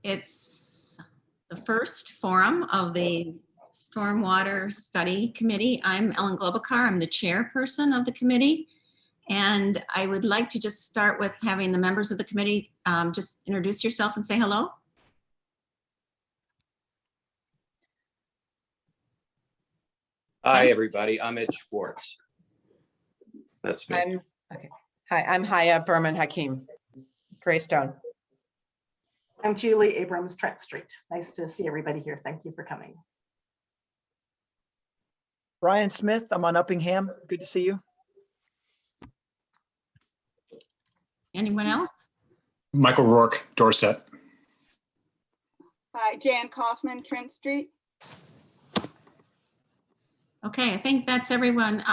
It's the first forum of the Stormwater Study Committee. I'm Ellen Globakar. I'm the chairperson of the committee. And I would like to just start with having the members of the committee just introduce yourself and say hello. Hi, everybody. I'm Ed Schwartz. That's me. Hi, I'm Haya Berman Hakim, Greystone. I'm Julie Abrams, Trent Street. Nice to see everybody here. Thank you for coming. Brian Smith, I'm on Uppingham. Good to see you. Anyone else? Michael Rourke, Dorset. Hi, Jan Kaufman, Trent Street. Okay, I think that's everyone.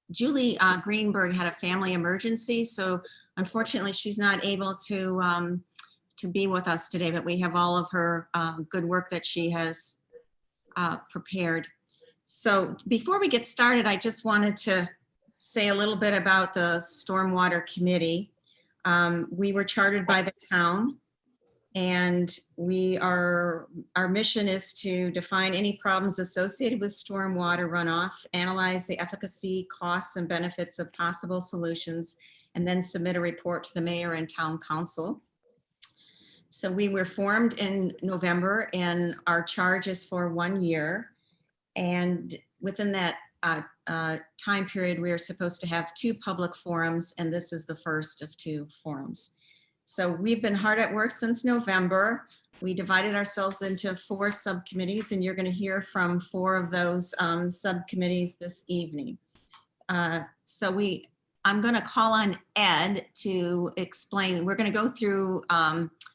Julie Greenberg had a family emergency, so unfortunately she's not able to be with us today, but we have all of her good work that she has prepared. So before we get started, I just wanted to say a little bit about the Stormwater Committee. We were chartered by the town, and our mission is to define any problems associated with stormwater runoff, analyze the efficacy, costs, and benefits of possible solutions, and then submit a report to the mayor and town council. So we were formed in November, and our charge is for 1 year. And within that time period, we are supposed to have 2 public forums, and this is the first of 2 forums. So we've been hard at work since November. We divided ourselves into 4 subcommittees, and you're going to hear from 4 of those subcommittees this evening. I'm going to call on Ed to explain. We're going to go through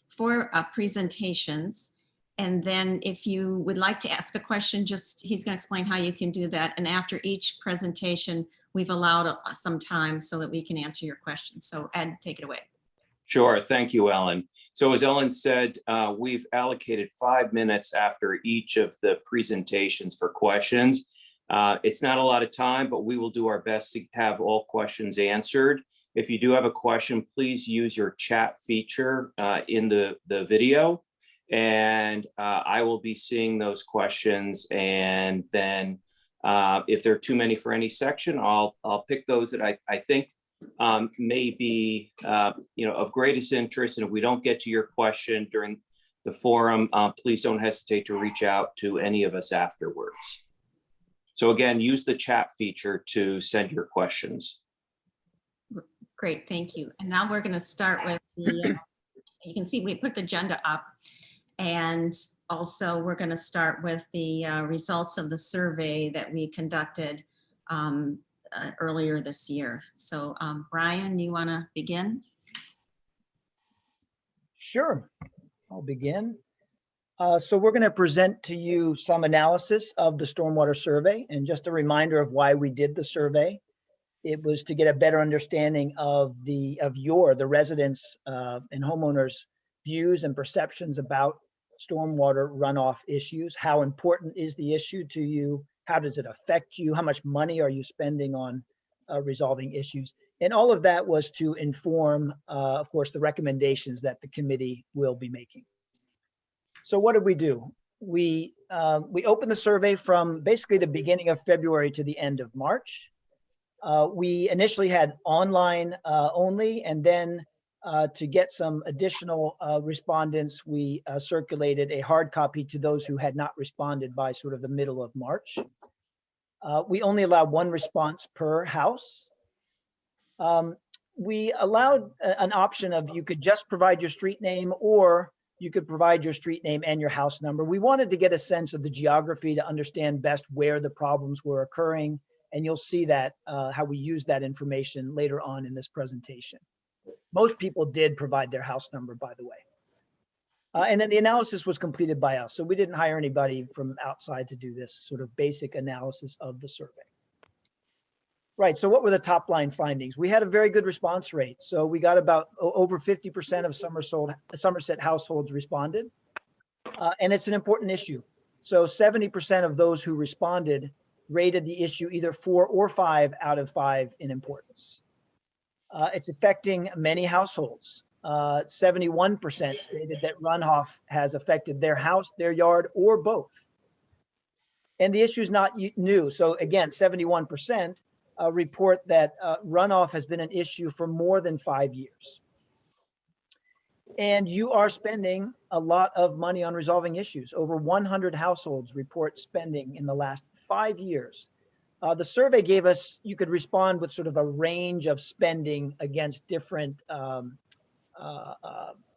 4 presentations, and then if you would like to ask a question, he's going to explain how you can do that. And after each presentation, we've allowed some time so that we can answer your questions. So Ed, take it away. Sure. Thank you, Ellen. So as Ellen said, we've allocated 5 minutes after each of the presentations for questions. It's not a lot of time, but we will do our best to have all questions answered. If you do have a question, please use your chat feature in the video, and I will be seeing those questions. And then if there are too many for any section, I'll pick those that I think may be of greatest interest. And if we don't get to your question during the forum, please don't hesitate to reach out to any of us afterwards. So again, use the chat feature to send your questions. Great, thank you. And now we're going to start with the, you can see we put the agenda up, and also we're going to start with the results of the survey that we conducted earlier this year. So Brian, you want to begin? Sure, I'll begin. So we're going to present to you some analysis of the stormwater survey, and just a reminder of why we did the survey. It was to get a better understanding of the residents and homeowners' views and perceptions about stormwater runoff issues. How important is the issue to you? How does it affect you? How much money are you spending on resolving issues? And all of that was to inform, of course, the recommendations that the committee will be making. So what did we do? We opened the survey from basically the beginning of February to the end of March. We initially had online only, and then to get some additional respondents, we circulated a hard copy to those who had not responded by sort of the middle of March. We only allowed 1 response per house. We allowed an option of you could just provide your street name, or you could provide your street name and your house number. We wanted to get a sense of the geography to understand best where the problems were occurring. And you'll see that how we use that information later on in this presentation. Most people did provide their house number, by the way. And then the analysis was completed by us. So we didn't hire anybody from outside to do this sort of basic analysis of the survey. Right, so what were the top line findings? We had a very good response rate. So we got about over 50% of Somerset households responded. And it's an important issue. So 70% of those who responded rated the issue either 4 or 5 out of 5 in importance. It's affecting many households. 71% stated that runoff has affected their house, their yard, or both. And the issue is not new. So again, 71% report that runoff has been an issue for more than 5 years. And you are spending a lot of money on resolving issues. Over 100 households report spending in the last 5 years. The survey gave us, you could respond with sort of a range of spending against different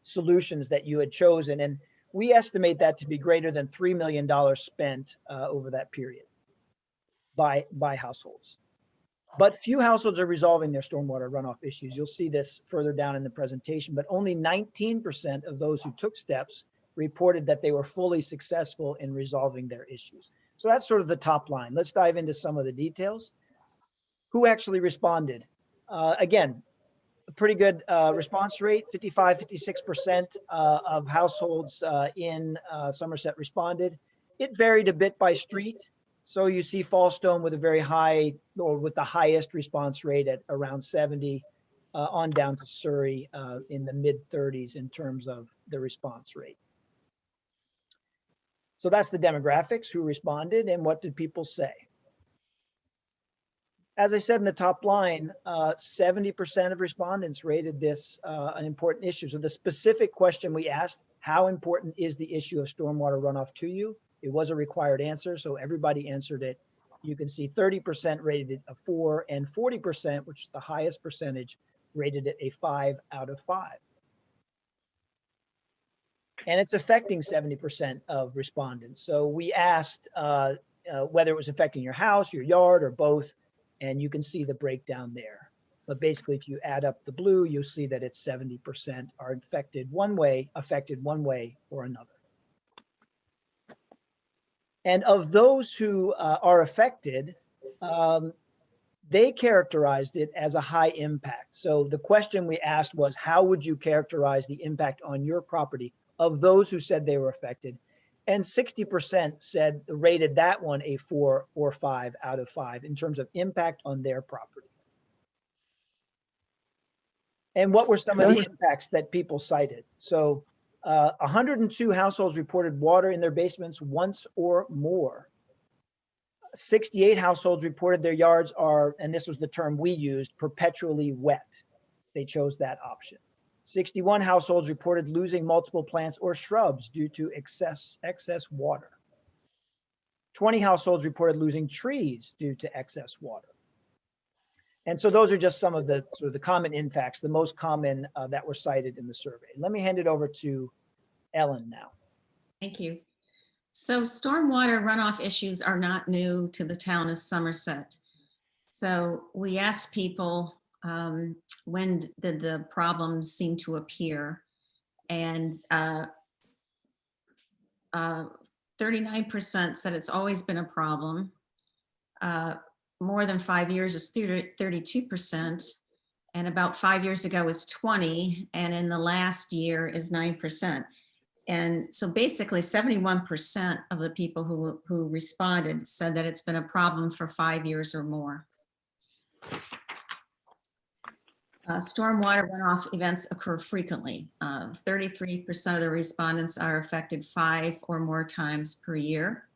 solutions that you had chosen. And we estimate that to be greater than $3 million spent over that period by households. But few households are resolving their stormwater runoff issues. You'll see this further down in the presentation, but only 19% of those who took steps reported that they were fully successful in resolving their issues. So that's sort of the top line. Let's dive into some of the details. Who actually responded? Again, a pretty good response rate, 55, 56% of households in Somerset responded. It varied a bit by street. So you see Fallstone with a very high, or with the highest response rate at around 70, on down to Surrey in the mid 30s in terms of the response rate. So that's the demographics, who responded and what did people say. As I said in the top line, 70% of respondents rated this an important issue. So the specific question we asked, how important is the issue of stormwater runoff to you? It was a required answer, so everybody answered it. You can see 30% rated it a 4, and 40%, which is the highest percentage, rated it a 5 out of 5. And it's affecting 70% of respondents. So we asked whether it was affecting your house, your yard, or both, and you can see the breakdown there. But basically, if you add up the blue, you'll see that it's 70% are affected one way or another. And of those who are affected, they characterized it as a high impact. So the question we asked was, how would you characterize the impact on your property of those who said they were affected? And 60% rated that one a 4 or 5 out of 5 in terms of impact on their property. And what were some of the impacts that people cited? So 102 households reported water in their basements once or more. 68 households reported their yards are, and this was the term we used, perpetually wet. They chose that option. 61 households reported losing multiple plants or shrubs due to excess water. 20 households reported losing trees due to excess water. And so those are just some of the sort of the common impacts, the most common that were cited in the survey. Let me hand it over to Ellen now. Thank you. So stormwater runoff issues are not new to the town of Somerset. So we asked people, when did the problems seem to appear? And 39% said it's always been a problem. More than 5 years is 32%. And about 5 years ago was 20. And in the last year is 9%. And so basically 71% of the people who responded said that it's been a problem for 5 years or more. Stormwater runoff events occur frequently. 33% of the respondents are affected 5 or more times per year.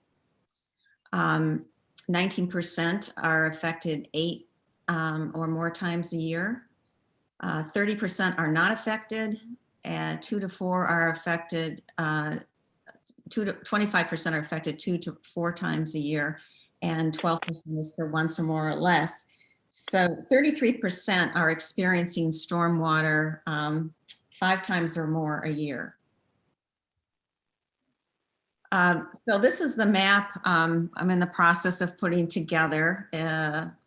19% are affected 8 or more times a year. 30% are not affected. 2 to 4 are affected, 25% are affected 2 to 4 times a year, and 12% is for once or more or less. So 33% are experiencing stormwater 5 times or more a year. So this is the map I'm in the process of putting together.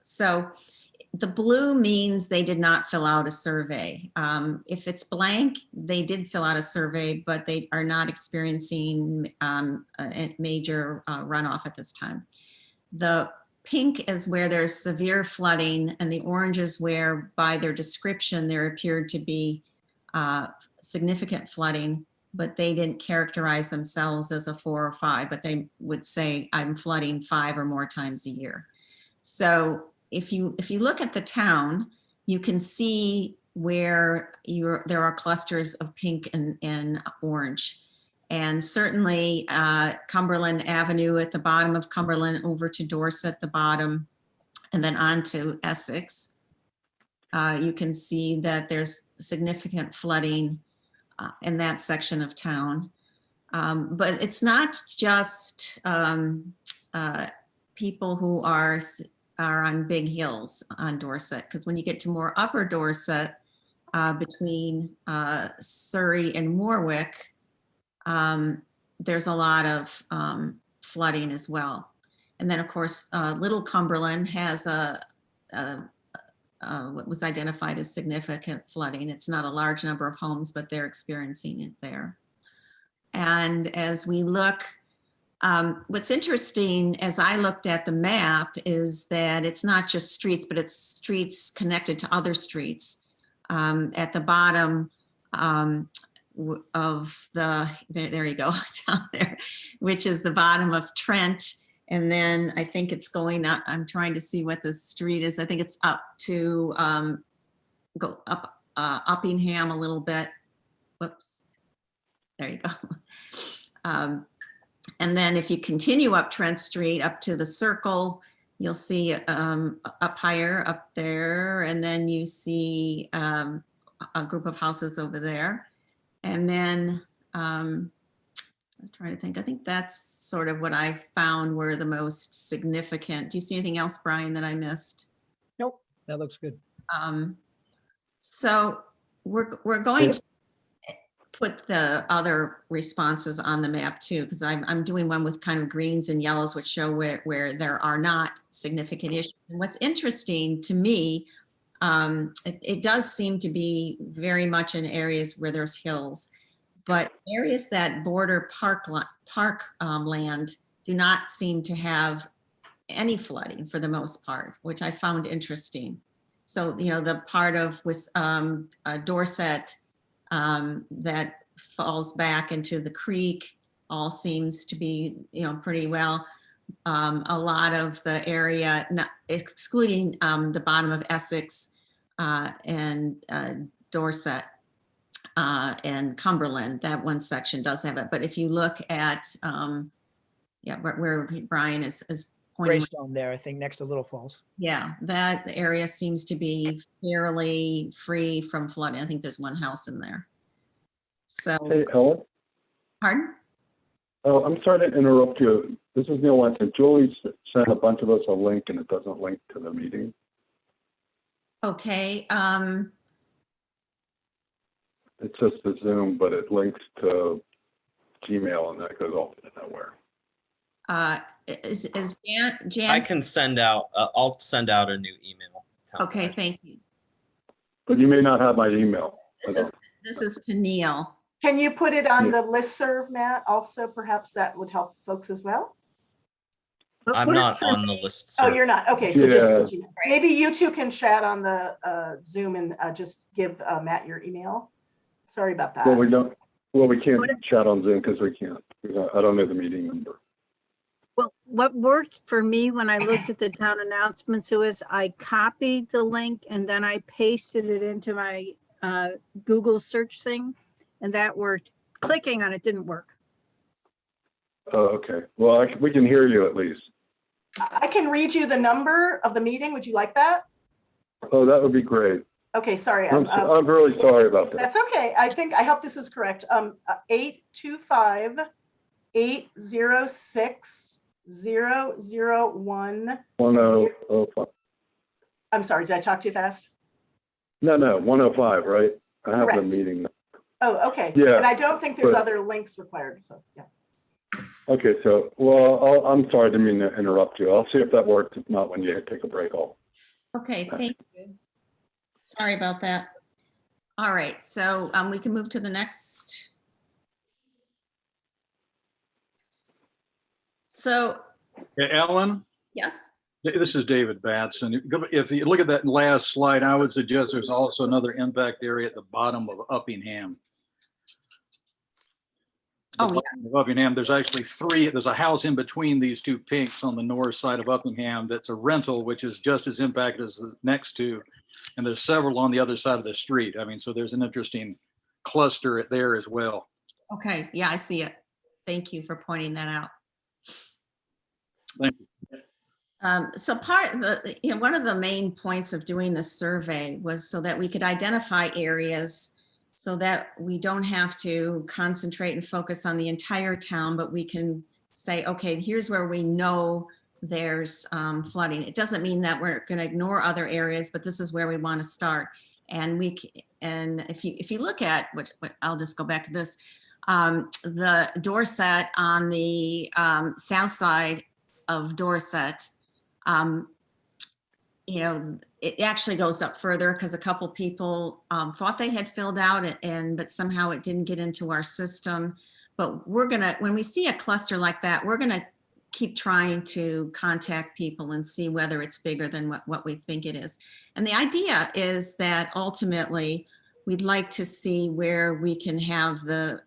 So the blue means they did not fill out a survey. If it's blank, they did fill out a survey, but they are not experiencing a major runoff at this time. The pink is where there's severe flooding, and the orange is where, by their description, there appeared to be significant flooding, but they didn't characterize themselves as a 4 or 5, but they would say, I'm flooding 5 or more times a year. So if you look at the town, you can see where there are clusters of pink and orange. And certainly Cumberland Avenue at the bottom of Cumberland over to Dorset, the bottom, and then on to Essex. You can see that there's significant flooding in that section of town. But it's not just people who are on big hills on Dorset, because when you get to more upper Dorset, between Surrey and Warwick, there's a lot of flooding as well. And then, of course, Little Cumberland has what was identified as significant flooding. It's not a large number of homes, but they're experiencing it there. And as we look, what's interesting as I looked at the map is that it's not just streets, but it's streets connected to other streets. At the bottom of there you go, down there, which is the bottom of Trent. And then I think it's going up, I'm trying to see what the street is. I think it's up to go up Uppingham a little bit. Whoops, there you go. And then if you continue up Trent Street up to the Circle, you'll see up higher up there, and then you see a group of houses over there. And then I'm trying to think, I think that's sort of what I found were the most significant. Do you see anything else, Brian, that I missed? Nope, that looks good. So we're going to put the other responses on the map too, because I'm doing one with kind of greens and yellows, which show where there are not significant issues. And what's interesting to me, it does seem to be very much in areas where there's hills, but areas that border parkland do not seem to have any flooding for the most part, which I found interesting. So, you know, the part of Dorset that falls back into the creek all seems to be, you know, pretty well. A lot of the area, excluding the bottom of Essex and Dorset and Cumberland, that one section does have it. But if you look at, where Brian is pointing. Greystone there, I think, next to Little Falls. Yeah, that area seems to be fairly free from flooding. I think there's one house in there. So, hey, Ellen. Pardon? Oh, I'm sorry to interrupt you. This is Neil Wenson. Julie sent a bunch of us a link, and it doesn't link to the meeting. Okay. It's just the Zoom, but it links to Gmail, and that goes off to nowhere. Is Jan? I can send out, I'll send out a new email. Okay, thank you. But you may not have my email. This is to Neil. Can you put it on the listserv, Matt? Also, perhaps that would help folks as well. I'm not on the list. Oh, Sir. you're not. Okay, so Yeah. just maybe you two can chat on the Zoom and just give Matt your email. Sorry about that. Well, we don't. Well, we can't chat on Zoom because we can't. I don't know the meeting number. Well, what worked for me when I looked at the town announcements was I copied the link and then I pasted it into my Google search thing, and that worked. Clicking on it didn't work. Oh, okay. Well, we can hear you at least. I can read you the number of the meeting. Would you like that? Oh, that would be great. Okay, sorry. I'm really sorry about that. That's okay. I hope this is correct. 825-806-001. 1005. I'm sorry, did I talk too fast? No, 105, right? I have the Correct. meeting. Oh, okay. Yeah, And I don't think there's but- other links required, so, yeah. Okay, so, well, I'm sorry, I didn't mean to interrupt you. I'll see if that works. If not, when you take a break, Okay, thank you. Sorry about that. All right, so we can move to the next. So, Yeah, Ellen, yes. this is David Batson. If you look at that last slide, I would suggest there's also another impact area at the bottom of Uppingham. Oh, The bottom of Uppingham, there's actually three. There's a house in between these two pinks on the north side of Uppingham that's a rental, which is just as impacted as the next two. And there's several on the other side of the street. I mean, so there's an interesting cluster there as well. Okay, yeah, I see it. Thank you for pointing that out. Thank you. So part of the, one of the main points of doing the survey was so that we could identify areas so that we don't have to concentrate and focus on the entire town, but we can say, okay, here's where we know there's flooding. It doesn't mean that we're going to ignore other areas, but this is where we want to start. And if you look at, which I'll just go back to this, the Dorset on the south side of Dorset, it actually goes up further because a couple people thought they had filled out but somehow it didn't get into our system. But when we see a cluster like that, we're gonna keep trying to contact people and see whether it's bigger than what we think it is. And the idea is that ultimately we'd like to see where we can have the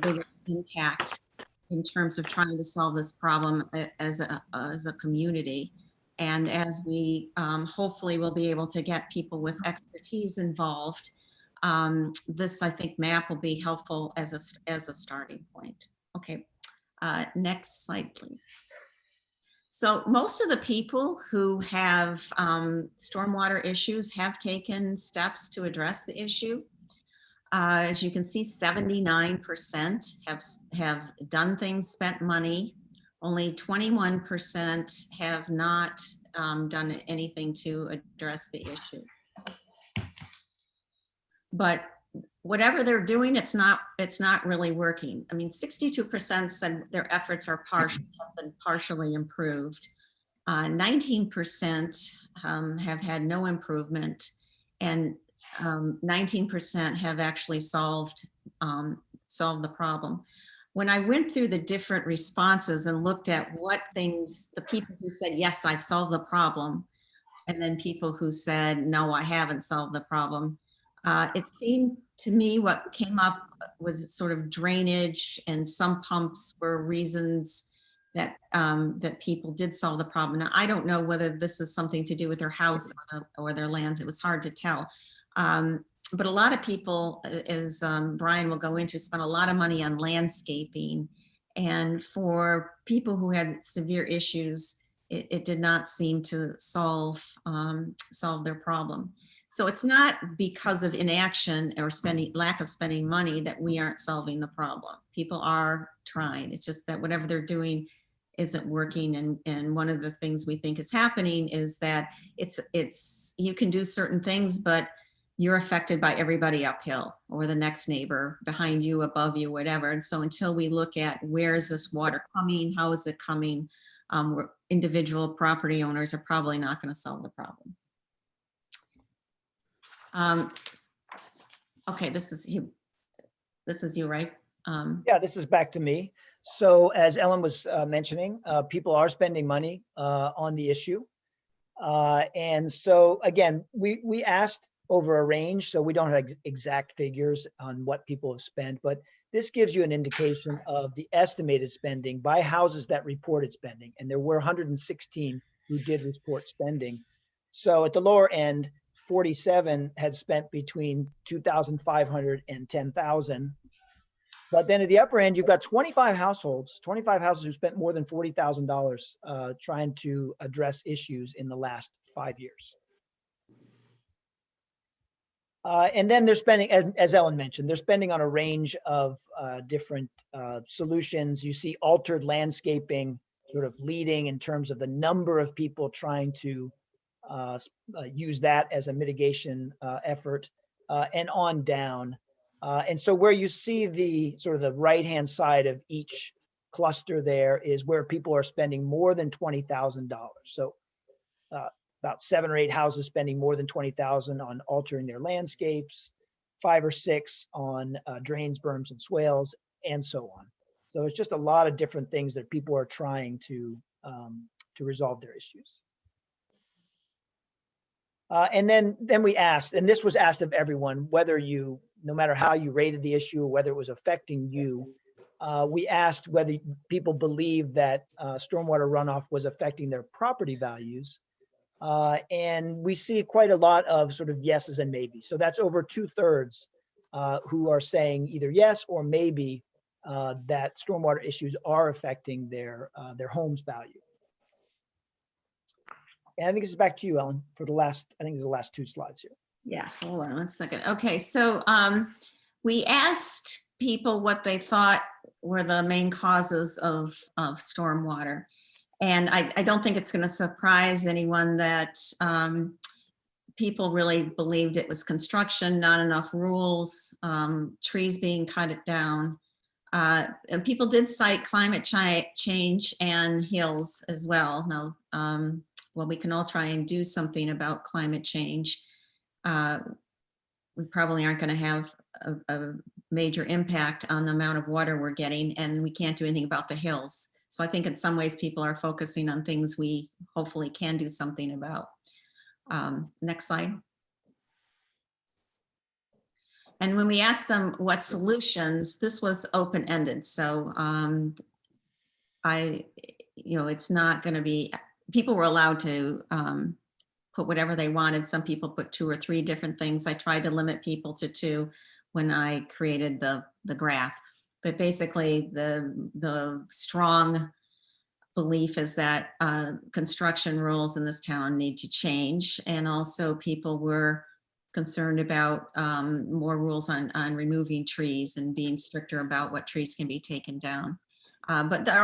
biggest impact in terms of trying to solve this problem as a community. And as we hopefully will be able to get people with expertise involved, this, I think, map will be helpful as a starting point. Okay, next slide, please. So most of the people who have stormwater issues have taken steps to address the issue. As you can see, 79% have done things, spent money. Only 21% have not done anything to address the issue. But whatever they're doing, it's not really working. I mean, 62% said their efforts have been partially improved. 19% have had no improvement, and 19% have actually solved the problem. When I went through the different responses and looked at what things, the people who said, yes, I've solved the problem, and then people who said, no, I haven't solved the problem, it seemed to me what came up was sort of drainage, and some pumps were reasons that people did solve the problem. Now, I don't know whether this is something to do with their house or their lands. It was hard to tell. But a lot of people, as Brian will go into, spent a lot of money on landscaping. And for people who had severe issues, it did not seem to solve their problem. So it's not because of inaction or lack of spending money that we aren't solving the problem. People are trying. It's just that whatever they're doing isn't working. And one of the things we think is happening is that you can do certain things, but you're affected by everybody uphill or the next neighbor behind you, above you, whatever. And so until we look at where is this water coming, how is it coming, individual property owners are probably not going to solve the problem. Okay, this is you, right? Yeah, this is back to me. So as Ellen was mentioning, people are spending money on the issue. And so again, we asked over a range, so we don't have exact figures on what people have spent, but this gives you an indication of the estimated spending by houses that reported spending. And there were 116 who did report spending. So at the lower end, 47 had spent between 2,500 and 10,000. But then at the upper end, you've got 25 houses who spent more than $40,000 trying to address issues in the last 5 years. And then they're spending, as Ellen mentioned, they're spending on a range of different solutions. You see altered landscaping sort of leading in terms of the number of people trying to use that as a mitigation effort, and on down. And so where you see the sort of the right-hand side of each cluster there is where people are spending more than $20,000. So about 7 or 8 houses spending more than $20,000 on altering their landscapes, 5 or 6 on drains, berms, and swales, and so on. So it's just a lot of different things that people are trying to resolve their issues. And then we asked, and this was asked of everyone, whether you, no matter how you rated the issue, or whether it was affecting you, we asked whether people believe that stormwater runoff was affecting their property values. And we see quite a lot of sort of yeses and maybes. So that's over 2/3 who are saying either yes or maybe that stormwater issues are affecting their home's value. And I think this is back to you, Ellen, for the last, I think it's the last 2 slides here. Yeah, hold on 1 second. Okay, so we asked people what they thought were the main causes of stormwater. And I don't think it's going to surprise anyone that people really believed it was construction, not enough rules, trees being cut down. And people did cite climate change and hills as well. Now, well, we can all try and do something about climate change. We probably aren't going to have a major impact on the amount of water we're getting, and we can't do anything about the hills. So I think in some ways people are focusing on things we hopefully can do something about. Next slide. And when we asked them what solutions, this was open-ended. So it's not going to be, people were allowed to put whatever they wanted. Some people put 2 or 3 different things. I tried to limit people to 2 when I created the graph. But basically the strong belief is that construction rules in this town need to change. And also people were concerned about more rules on removing trees and being stricter about what trees can be taken down. But there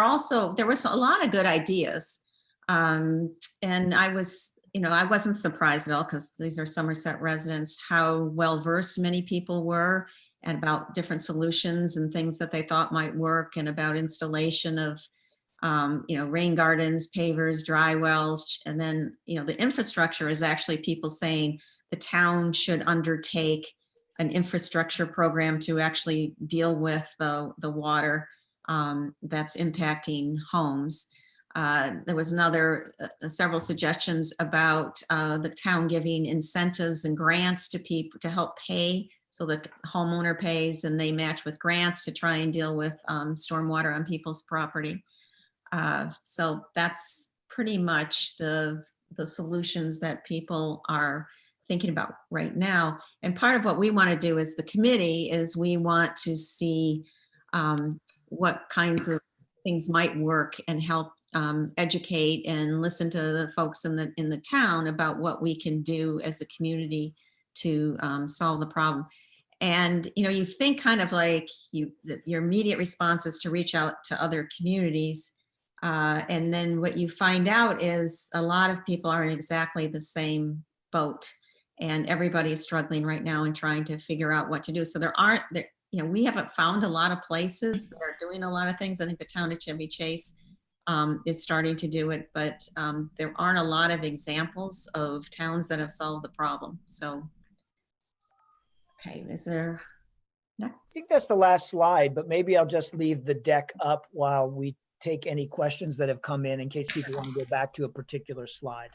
was a lot of good ideas. And I wasn't surprised at all, because these are Somerset residents, how well-versed many people were and about different solutions and things that they thought might work, and about installation of rain gardens, pavers, dry wells. And then, the infrastructure is actually people saying the town should undertake an infrastructure program to actually deal with the water that's impacting homes. There was several suggestions about the town giving incentives and grants to people to help pay, so the homeowner pays and they match with grants to try and deal with stormwater on people's property. So that's pretty much the solutions that people are thinking about right now. And part of what we want to do as the committee is we want to see what kinds of things might work and help educate and listen to the folks in the town about what we can do as a community to solve the problem. And you think kind of like your immediate response is to reach out to other communities, and then what you find out is a lot of people are in exactly the same boat, and everybody is struggling right now and trying to figure out what to do. So we haven't found a lot of places that are doing a lot of things. I think the town of Chevy Chase is starting to do it, but there aren't a lot of examples of towns that have solved the problem. So, okay, is there next? I think that's the last slide, but maybe I'll just leave the deck up while we take any questions that have come in case people want to go back to a particular slide.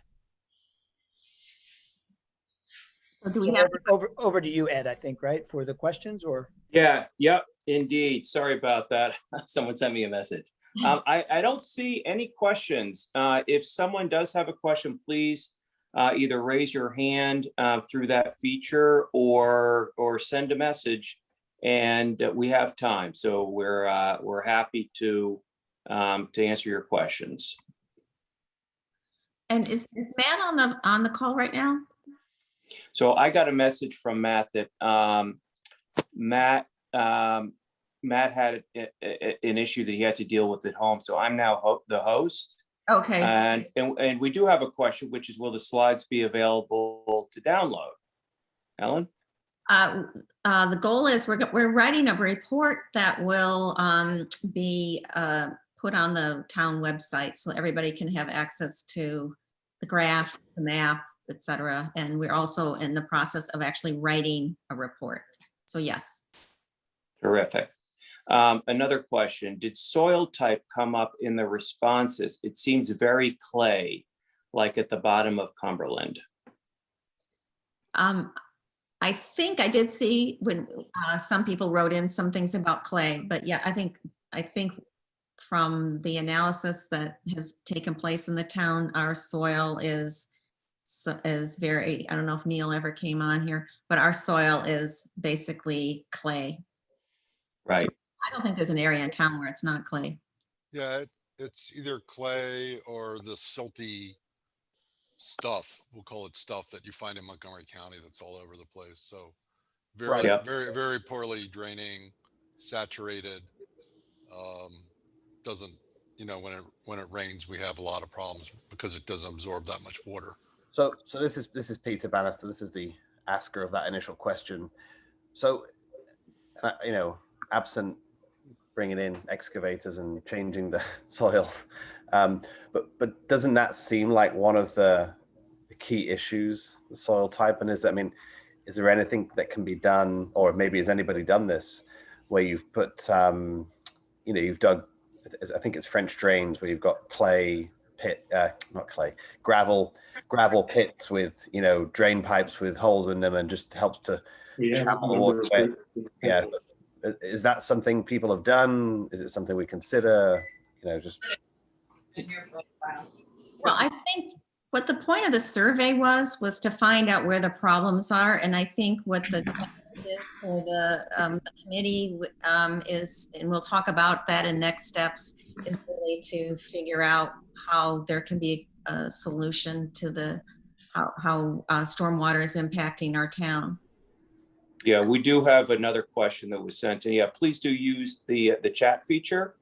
So do we have over to you, Ed, I think, right, for the questions, or? Yeah, yep, indeed. Sorry about that. Someone sent me a message. I don't see any questions. If someone does have a question, please either raise your hand through that feature or send a message, and we have time. So we're happy to answer your questions. And is Matt on the call right now? So I got a message from Matt that Matt had an issue that he had to deal with at home. So I'm now the host. Okay. And we do have a question, which is, will the slides be available to download? Ellen? The goal is we're writing a report that will be put on the town website, so everybody can have access to the graphs, the map, etc. And we're also in the process of actually writing a report. So yes. Terrific. Another question, did soil type come up in the responses? It seems very clay, like at the bottom of Cumberland. I think I did see when some people wrote in some things about clay, but yeah, I think from the analysis that has taken place in the town, our soil is is very, I don't know if Neil ever came on here, but our soil is basically clay. Right. I don't think there's an area in town where it's not clay. Yeah, it's either clay or the silty stuff, we'll call it stuff, that you find in Montgomery County that's all over the place. So Right. very, Yep. very poorly draining, saturated. Doesn't, when it rains, we have a lot of problems because it doesn't absorb that much water. So this is Peter Bannister. This is the asker of that initial question. So, absent bringing in excavators and changing the soil, but doesn't that seem like one of the key issues, the soil type? And is there anything that can be done, or maybe has anybody done this, where you've put, you've dug, I think it's French drains, where you've got gravel pits with, drain pipes with holes in them, and just helps to channel the water away. Yeah. Is that something people have done? Is it something we consider, just? Well, I think what the point of the survey was to find out where the problems are. And I think what the challenge is for the committee is, and we'll talk about that in next steps, is really to figure out how there can be a solution to how stormwater is impacting our town. Yeah, we do have another question that was sent in. Yeah, please do use the chat feature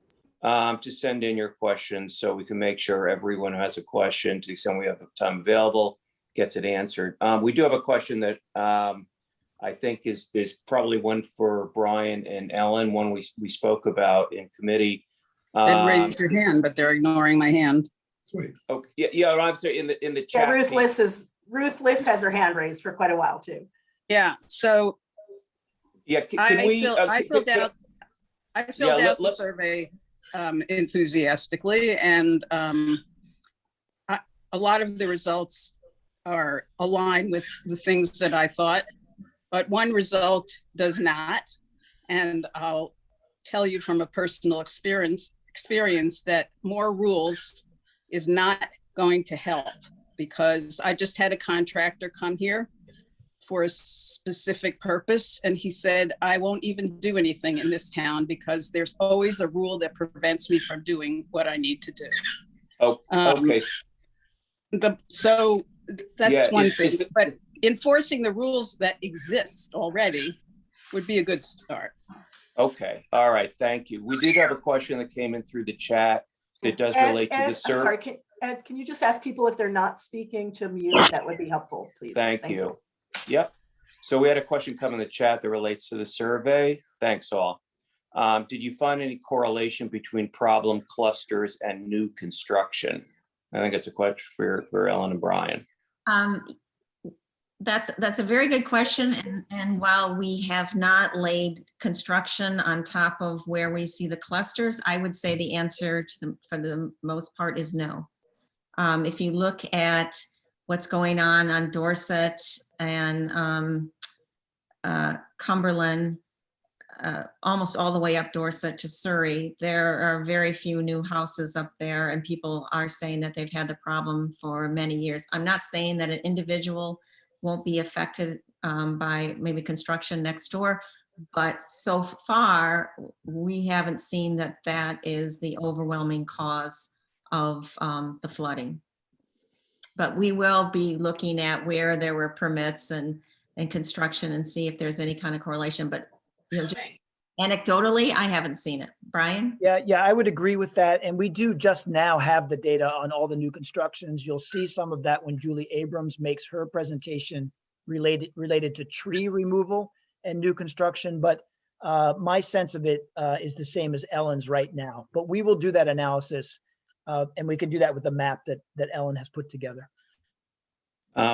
to send in your questions, so we can make sure everyone who has a question, to the extent we have the time available, gets it answered. We do have a question that I think is probably one for Brian and Ellen, one we spoke about in committee. Raise your hand, but they're ignoring my hand. Sweet. Okay, yeah, I'm sorry, in the chat. Yeah, Ruth Liss has her hand raised for quite a while too. Yeah, so Yeah, I filled out the survey enthusiastically, and a lot of the results are aligned with the things that I thought, but one result does not. And I'll tell you from a personal experience that more rules is not going to help, because I just had a contractor come here for a specific purpose, and he said, I won't even do anything in this town because there's always a rule that prevents me from doing what I need to do. Oh, okay. So that's one thing, but enforcing the rules that exist already would be a good start. Okay, all right, thank you. We did have a question that came in through the chat that does relate to the survey. I'm sorry, Ed, can you just ask people if they're not speaking to mute? That would be helpful, please. Thank you. Yep. So we had a question come in the chat that relates to the survey. Thanks all. Did you find any correlation between problem clusters and new construction? I think it's a question for Ellen and Brian. That's a very good question. And while we have not laid construction on top of where we see the clusters, I would say the answer for the most part is no. If you look at what's going on Dorset and Cumberland, almost all the way up Dorset to Surrey, there are very few new houses up there, and people are saying that they've had the problem for many years. I'm not saying that an individual won't be affected by maybe construction next door, but so far we haven't seen that is the overwhelming cause of the flooding. But we will be looking at where there were permits and construction and see if there's any kind of correlation. But just anecdotally, I haven't seen it. Brian? Yeah, I would agree with that. And we do just now have the data on all the new constructions. You'll see some of that when Julie Abrams makes her presentation related to tree removal and new construction. But my sense of it is the same as Ellen's right now. But we will do that analysis, and we can do that with the map that Ellen has put together.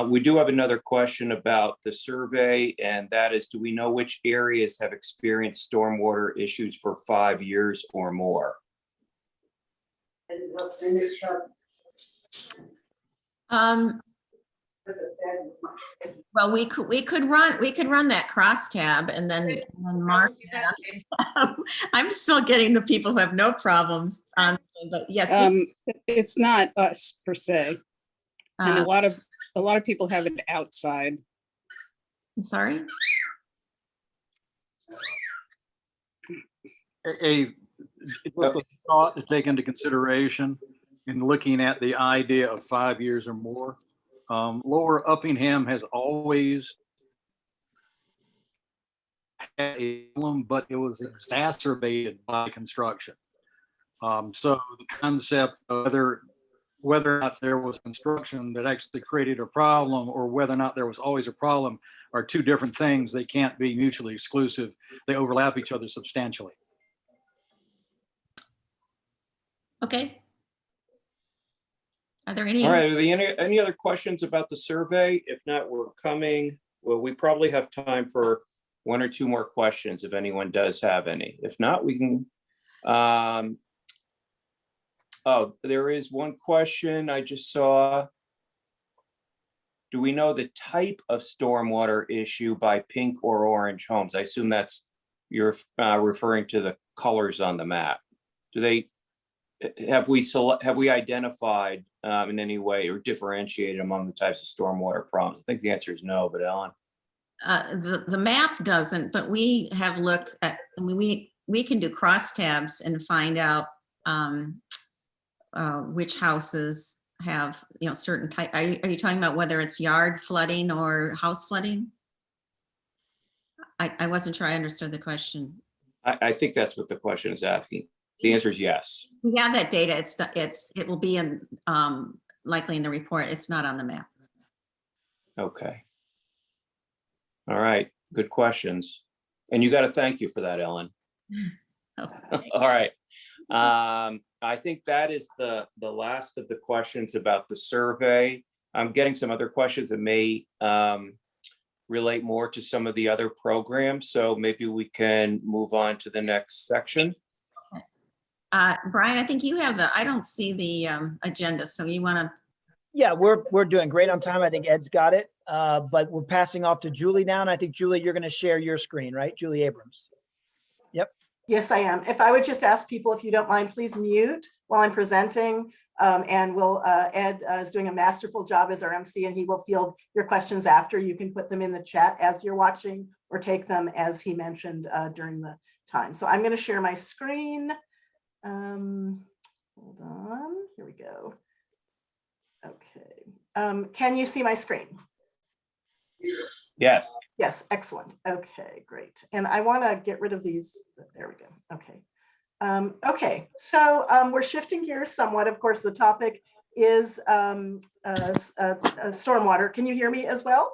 We do have another question about the survey, and that is, do we know which areas have experienced stormwater issues for 5 years or more? Well, we could run that crosstab and then mark that. I'm still getting the people who have no problems on, but yes. It's not us per se. And a lot of A lot of people have it outside. I'm sorry? A thought to take into consideration in looking at the idea of 5 years or more. Lower Uppingham has always had a problem, but it was exacerbated by construction. So the concept of whether or not there was construction that actually created a problem or whether or not there was always a problem are two different things. They can't be mutually exclusive. They overlap each other substantially. Okay. Are there any? All right, are there any other questions about the survey? If not, we're coming. Well, we probably have time for one or two more questions if anyone does have any. If not, we can. Oh, there is one question I just saw. Do we know the type of stormwater issue by pink or orange homes? I assume that's you're referring to the colors on the map. Do they have we identified in any way or differentiated among the types of stormwater problems? I think the answer is no, but Ellen. The map doesn't, but we have looked at. I mean, we can do crosstabs and find out which houses have, you know, certain type. Are you talking about whether it's yard flooding or house flooding? I wasn't sure I understood the question. I think that's what the question is asking. The answer is yes. We have that data. It will be in likely in the report. It's not on the map. Okay. All right. Good questions. And you got to thank you for that, Ellen. Okay. All right. I think that is the last of the questions about the survey. I'm getting some other questions that may relate more to some of the other programs. So maybe we can move on to the next section. Brian, I think you have I don't see the agenda, so you want to. Yeah, we're doing great on time. I think Ed's got it, but we're passing off to Julie now. And I think, Julie, you're going to share your screen, right? Julie Abrams. Yep. Yes, I am. If I would just ask people, if you don't mind, please mute while I'm presenting. And Ed is doing a masterful job as our MC, and he will field your questions after. You can put them in the chat as you're watching or take them as he mentioned during the time. So I'm going to share my screen. Hold on, here we go. Okay. Can you see my screen? Yes. Yes, excellent. Okay, great. And I want to get rid of these. There we go. Okay. Okay, so we're shifting gears somewhat. Of course, the topic is stormwater. Can you hear me as well?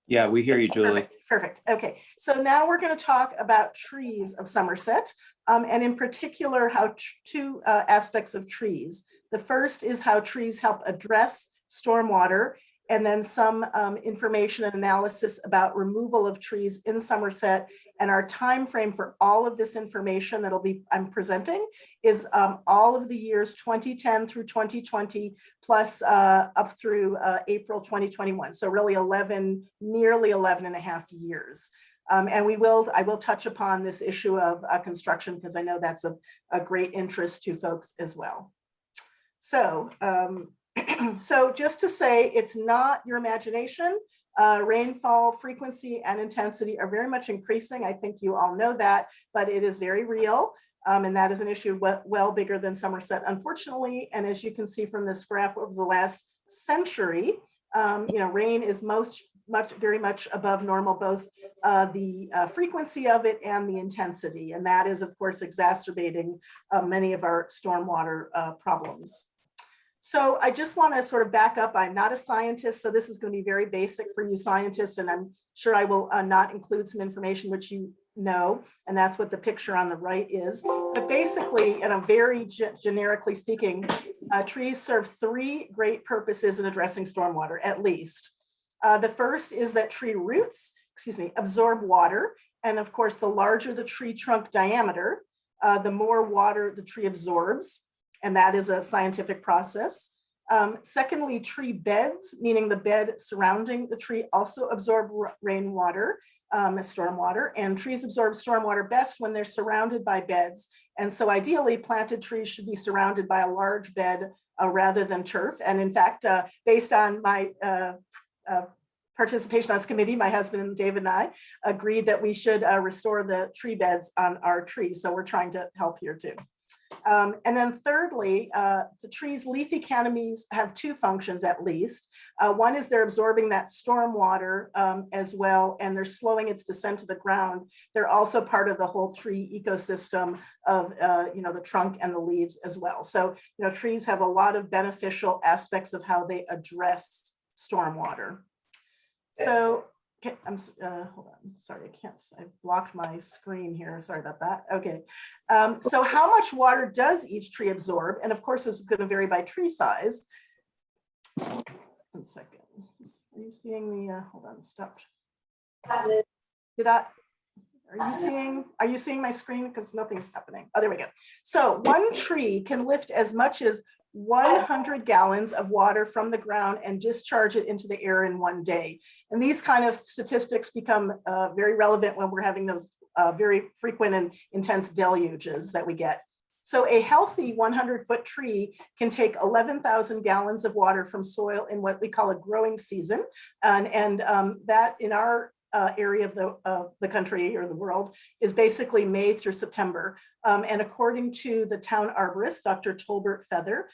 Yeah, we hear you, Julie. Perfect. Okay, so now we're going to talk about trees of Somerset, and in particular, how two aspects of trees. The first is how trees help address stormwater, and then some information and analysis about removal of trees in Somerset. And our time frame for all of this information I'm presenting is all of the years 2010 through 2020 plus up through April 2021. So really nearly 11 and a half years. And I will touch upon this issue of construction because I know that's of a great interest to folks as well. So, so just to say, it's not your imagination. Rainfall frequency and intensity are very much increasing. I think you all know that, but it is very real. And that is an issue well bigger than Somerset, unfortunately. And as you can see from this graph over the last century, rain is very much above normal, both the frequency of it and the intensity. And that is, of course, exacerbating many of our stormwater problems. So I just want to sort of back up. I'm not a scientist, so this is going to be very basic for you scientists, and I'm sure I will not include some information which you know, and that's what the picture on the right is. But basically, and I'm very generically speaking, trees serve three great purposes in addressing stormwater, at least. The first is that tree roots, absorb water, and of course, the larger the tree trunk diameter, the more water the tree absorbs. And that is a scientific process. Secondly, tree beds, meaning the bed surrounding the tree, also absorb rainwater, stormwater, and trees absorb stormwater best when they're surrounded by beds. And so ideally, planted trees should be surrounded by a large bed rather than turf. And in fact, based on my participation on this committee, my husband David and I agreed that we should restore the tree beds on our trees. So we're trying to help here too. And then thirdly, the trees' leafy canopies have two functions at least. One is they're absorbing that storm water as well, and they're slowing its descent to the ground. They're also part of the whole tree ecosystem of the trunk and the leaves as well. So trees have a lot of beneficial aspects of how they address stormwater. So hold on, sorry, I can't, I blocked my screen here, sorry about that. Okay, so how much water does each tree absorb? And of course, this is going to vary by tree size. 1 second, are you seeing the, hold on, stopped. Are you seeing my screen? Because nothing's happening. Oh, there we go. So one tree can lift as much as 100 gallons of water from the ground and discharge it into the air in one day. And these kind of statistics become very relevant when we're having those very frequent and intense deluges that we get. So a healthy 100-foot tree can take 11,000 gallons of water from soil in what we call a growing season. And that in our area of the country or the world is basically May through September. And according to the town arborist, Dr. Tolbert Feather,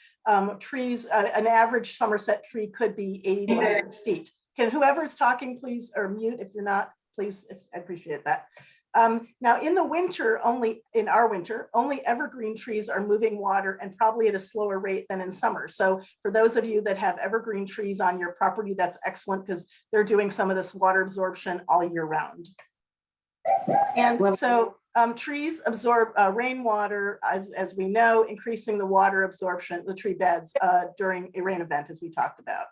trees, an average Somerset tree could be 800 feet. Can whoever's talking please, or mute if you're not, please, I appreciate that. Now in the winter, in our winter, only evergreen trees are moving water and probably at a slower rate than in summer. So for those of you that have evergreen trees on your property, that's excellent because they're doing some of this water absorption all year round. And so trees absorb rainwater, as we know, increasing the water absorption, the tree beds during a rain event, as we talked about.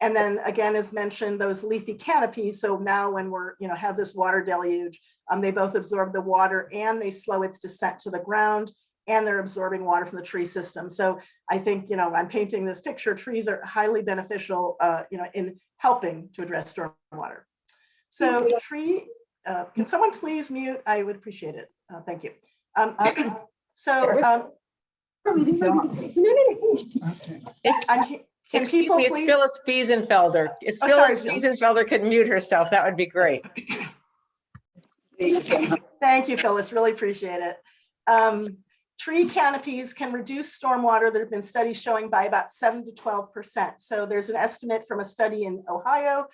And then again, as mentioned, those leafy canopies. So now when we're, have this water deluge, they both absorb the water and they slow its descent to the ground, and they're absorbing water from the tree system. So I think, I'm painting this picture, trees are highly beneficial, in helping to address stormwater. So can someone please mute? I would appreciate it. Thank you. Excuse me, it's Phyllis Fiesenfelder. If Phyllis Fiesenfelder could mute herself, that would be great. Thank you, Phyllis. Really appreciate it. Tree canopies can reduce stormwater. There have been studies showing by about 7 to 12%. So there's an estimate from a study in Ohio.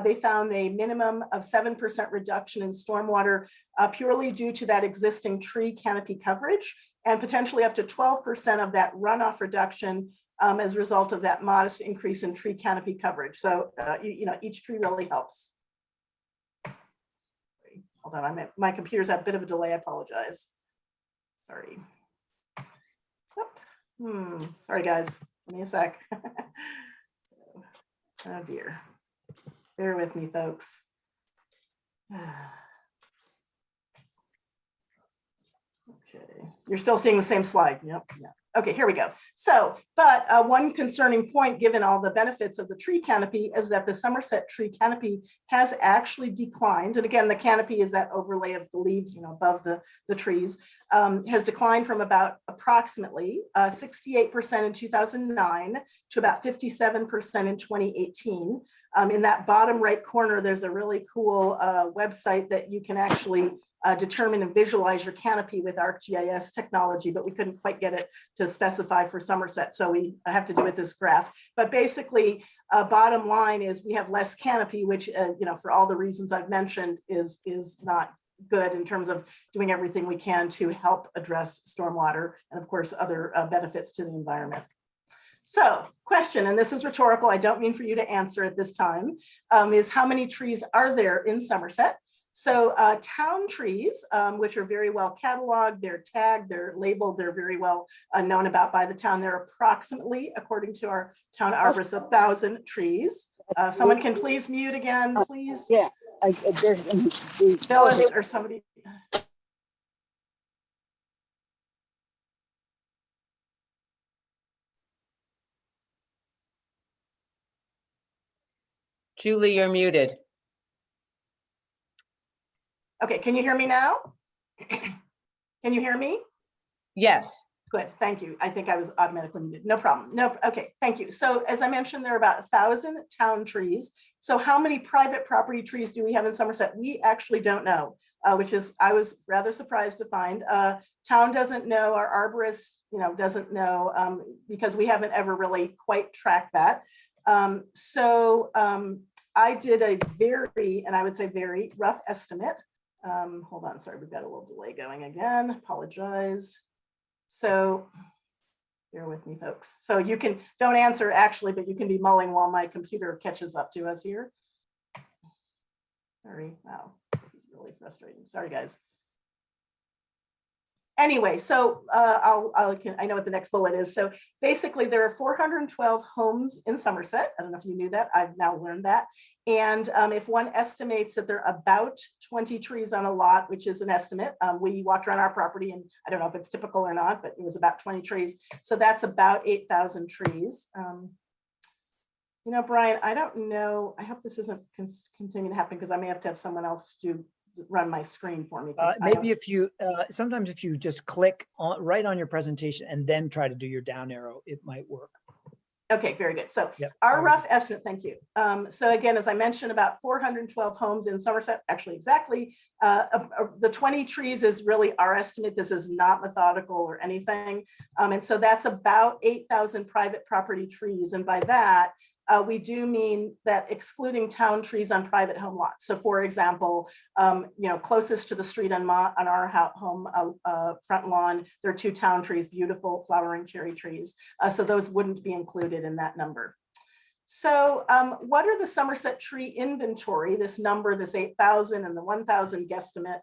They found a minimum of 7% reduction in stormwater purely due to that existing tree canopy coverage, and potentially up to 12% of that runoff reduction as a result of that modest increase in tree canopy coverage. So, each tree really helps. Hold on, my computer's had a bit of a delay, I apologize. Sorry. Sorry guys, give me a sec. Oh dear, bear with me folks. Okay, you're still seeing the same slide. Yep. Yeah. Okay, here we go. So, but one concerning point, given all the benefits of the tree canopy, is that the Somerset tree canopy has actually declined. And again, the canopy is that overlay of the leaves, above the trees, has declined from about approximately 68% in 2009 to about 57% in 2018. In that bottom right corner, there's a really cool website that you can actually determine and visualize your canopy with ArcGIS technology, but we couldn't quite get it to specify for Somerset, so we have to do with this graph. But basically, bottom line is we have less canopy, which for all the reasons I've mentioned is not good in terms of doing everything we can to help address stormwater and of course other benefits to the environment. So, question, and this is rhetorical, I don't mean for you to answer at this time, is how many trees are there in Somerset? So town trees, which are very well cataloged, they're tagged, they're labeled, they're very well known about by the town. There are approximately, according to our town arborist, 1,000 trees. Someone can please mute again, please. Yeah, Phyllis or somebody. Julie, you're muted. Okay, can you hear me now? Can you hear me? Yes. Good, thank you. I think I was automatically muted. No problem. No, okay, thank you. So as I mentioned, there are about 1,000 town trees. So how many private property trees do we have in Somerset? We actually don't know, which is, I was rather surprised to find. Town doesn't know, our arborist, doesn't know, because we haven't ever really quite tracked that. I did a very, and I would say very rough estimate. Hold on, sorry, we've got a little delay going again. Apologize. So bear with me, folks. So you don't answer actually, but you can be mulling while my computer catches up to us here. Sorry, wow, this is really frustrating. Sorry, guys. Anyway, so I know what the next bullet is. So basically there are 412 homes in Somerset. I don't know if you knew that, I've now learned that. And if one estimates that there are about 20 trees on a lot, which is an estimate, we walked around our property and I don't know if it's typical or not, but it was about 20 trees. So that's about 8,000 trees. Brian, I don't know, I hope this isn't continuing to happen because I may have to have someone else run my screen for me. Maybe if you, sometimes if you just click right on your presentation and then try to do your down arrow, it might work. Okay, very good. So yep. Our rough estimate, thank you. So again, as I mentioned, about 412 homes in Somerset, actually exactly. The 20 trees is really our estimate. This is not methodical or anything. And so that's about 8,000 private property trees. And by that, we do mean that excluding town trees on private home lots. So for example, closest to the street on our home front lawn, there are 2 town trees, beautiful flowering cherry trees. So those wouldn't be included in that number. So what are the Somerset tree inventory, this number, this 8,000 and the 1,000 guesstimate,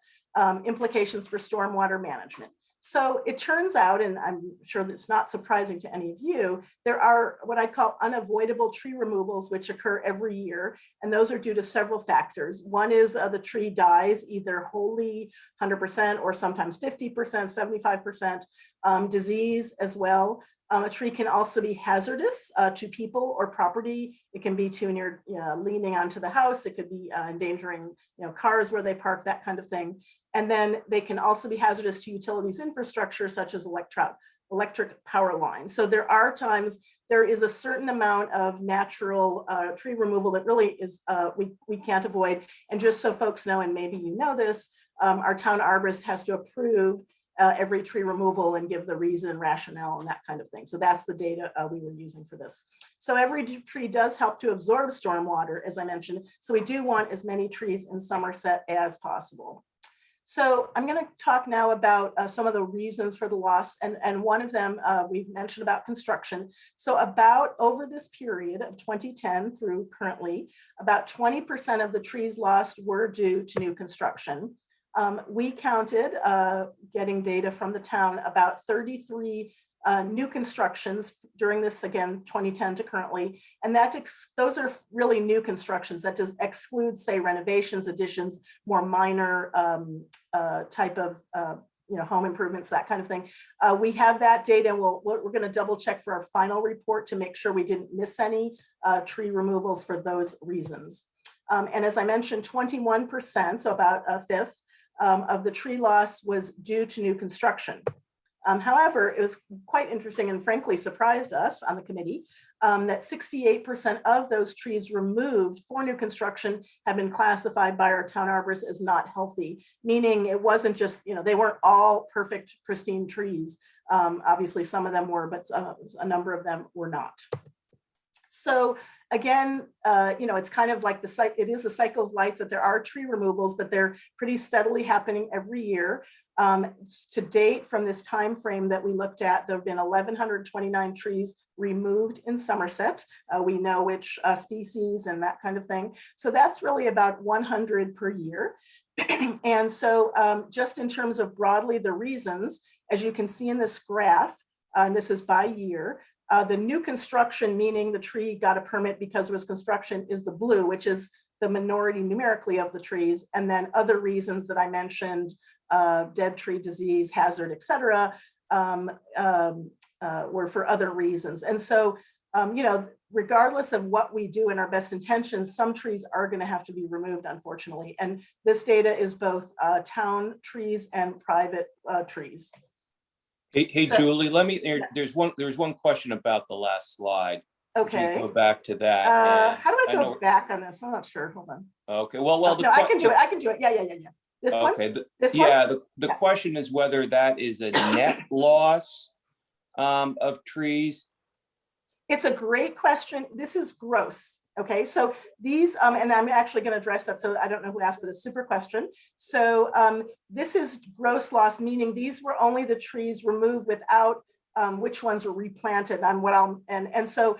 implications for stormwater management? So it turns out, and I'm sure that's not surprising to any of you, there are what I call unavoidable tree removals, which occur every year. And those are due to several factors. One is the tree dies either wholly 100% or sometimes 50%, 75%, disease as well. A tree can also be hazardous to people or property. It can be too near, leaning onto the house. It could be endangering, cars where they park, that kind of thing. And then they can also be hazardous to utilities infrastructure, such as electric power lines. So there are times there is a certain amount of natural tree removal that really is we can't avoid. And just so folks know, and maybe you know this, our town arborist has to approve every tree removal and give the reason, rationale, and that kind of thing. So that's the data we were using for this. So every tree does help to absorb stormwater, as I mentioned. So we do want as many trees in Somerset as possible. So I'm going to talk now about some of the reasons for the loss. And one of them we've mentioned about construction. So about over this period of 2010 through currently, about 20% of the trees lost were due to new construction. We counted, getting data from the town, about 33 new constructions during this, again, 2010 to currently. And those are really new constructions. That does exclude, say, renovations, additions, more minor type of home improvements, that kind of thing. We have that data, and we're going to double check for our final report to make sure we didn't miss any tree removals for those reasons. And as I mentioned, 21%, so about a fifth, of the tree loss was due to new construction. However, it was quite interesting and frankly surprised us on the committee that 68% of those trees removed for new construction have been classified by our town arborists as not healthy, meaning it wasn't just, they weren't all perfect, pristine trees. Obviously, some of them were, but a number of them were not. So again, it's kind of like it is the cycle of life that there are tree removals, but they're pretty steadily happening every year. To date, from this time frame that we looked at, there have been 1,129 trees removed in Somerset. We know which species and that kind of thing. So that's really about 100 per year. And so just in terms of broadly the reasons, as you can see in this graph, and this is by year, the new construction, meaning the tree got a permit because it was construction, is the blue, which is the minority numerically of the trees. And then other reasons that I mentioned, dead tree, disease, hazard, et cetera, were for other reasons. And so, regardless of what we do in our best intentions, some trees are going to have to be removed, unfortunately. And this data is both town trees and private trees. Hey, So- Julie, let me, Yeah. there's one question about the last slide. If you Okay. Go back to that. and How do I know- go back on this? I'm not sure. Hold on. Okay, well, No, I can do it. I can do it. Yeah. This one? Okay, This one? yeah, the Yeah. question is whether that is a net loss of trees. It's a great question. This is gross. Okay, so these, and I'm actually going to address that. So I don't know who asked, but a super question. So this is gross loss, meaning these were only the trees removed without which ones were replanted. On what I'll and so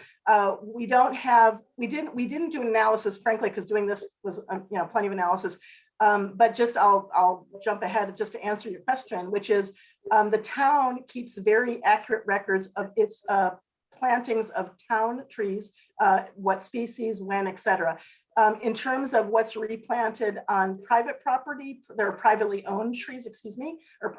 we didn't do an analysis, frankly, because doing this was plenty of analysis. But just I'll jump ahead just to answer your question, which is the town keeps very accurate records of its plantings of town trees, what species, when, et cetera. In terms of what's replanted on private property, there are privately owned trees, excuse me, or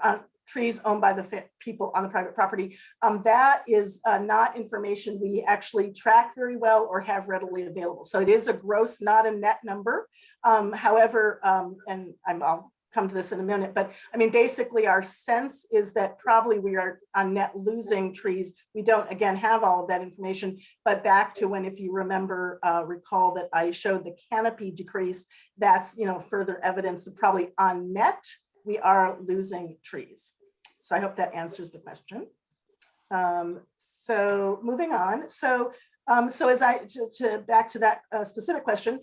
trees owned by the people on the private property. That is not information we actually track very well or have readily available. So it is a gross, not a net number. However, and I'll come to this in a minute, but I mean, basically our sense is that probably we are on net losing trees. We don't, again, have all of that information, but back to when, if you remember, recall that I showed the canopy decrease, that's, further evidence of probably on net, we are losing trees. So I hope that answers the question. So moving on. So as back to that specific question,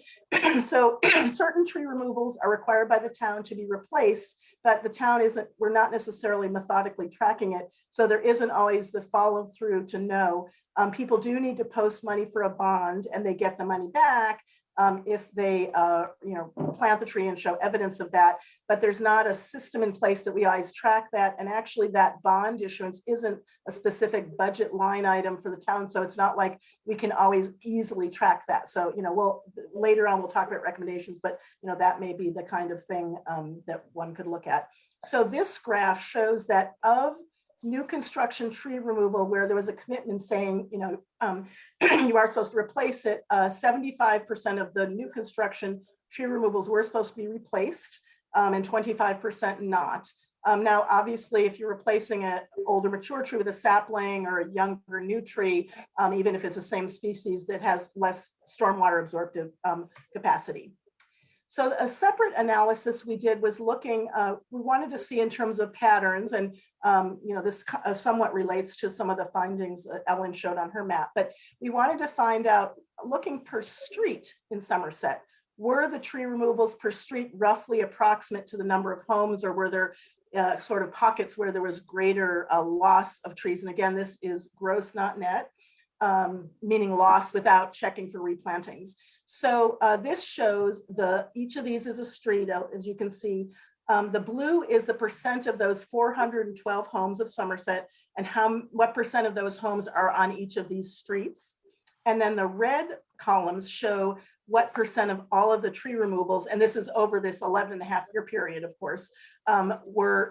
so certain tree removals are required by the town to be replaced, but the town we're not necessarily methodically tracking it. So there isn't always the follow through to know. People do need to post money for a bond and they get the money back if they plant the tree and show evidence of that, but there's not a system in place that we always track that. And actually that bond issuance isn't a specific budget line item for the town. So it's not like we can always easily track that. So, later on we'll talk about recommendations, but that may be the kind of thing that one could look at. So this graph shows that of new construction tree removal where there was a commitment saying, you are supposed to replace it, 75% of the new construction tree removals were supposed to be replaced and 25% not. Now, obviously, if you're replacing an older mature tree with a sapling or a younger new tree, even if it's the same species, that has less stormwater absorptive capacity. So a separate analysis we did was looking, we wanted to see in terms of patterns, and this somewhat relates to some of the findings that Ellen showed on her map, but we wanted to find out, looking per street in Somerset, were the tree removals per street roughly approximate to the number of homes, or were there sort of pockets where there was greater loss of trees? And again, this is gross, not net, meaning loss without checking for replantings. So this shows each of these is a street, as you can see. The blue is the percent of those 412 homes of Somerset and what percent of those homes are on each of these streets. And then the red columns show what percent of all of the tree removals, and this is over this 11.5-year period, of course,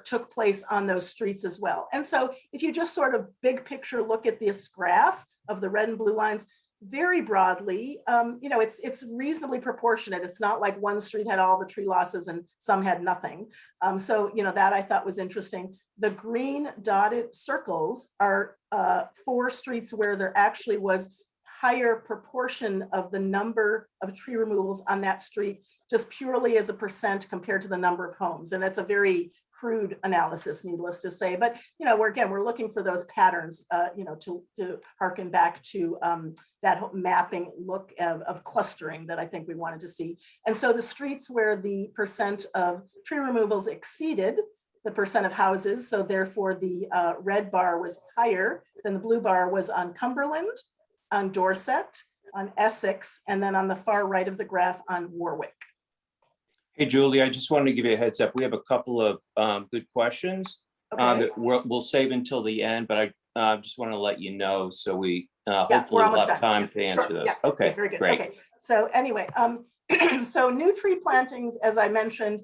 took place on those streets as well. And so if you just sort of big picture look at this graph of the red and blue lines, very broadly, it's reasonably proportionate. It's not like one street had all the tree losses and some had nothing. So, that I thought was interesting. The green dotted circles are 4 streets where there actually was higher proportion of the number of tree removals on that street, just purely as a percent compared to the number of homes. And that's a very crude analysis, needless to say, but we're looking for those patterns, to harken back to that mapping look of clustering that I think we wanted to see. And so the streets where the percent of tree removals exceeded the percent of houses, so therefore the red bar was higher than the blue bar, was on Cumberland, on Dorset, on Essex, and then on the far right of the graph on Warwick. Hey, Julie, I just wanted to give you a heads up. We have a couple of good questions that we'll save until the end, but I just want to let you know so we hopefully will have time to answer those. Yeah. Okay, Very good. great. Okay, so anyway, so new tree plantings, as I mentioned,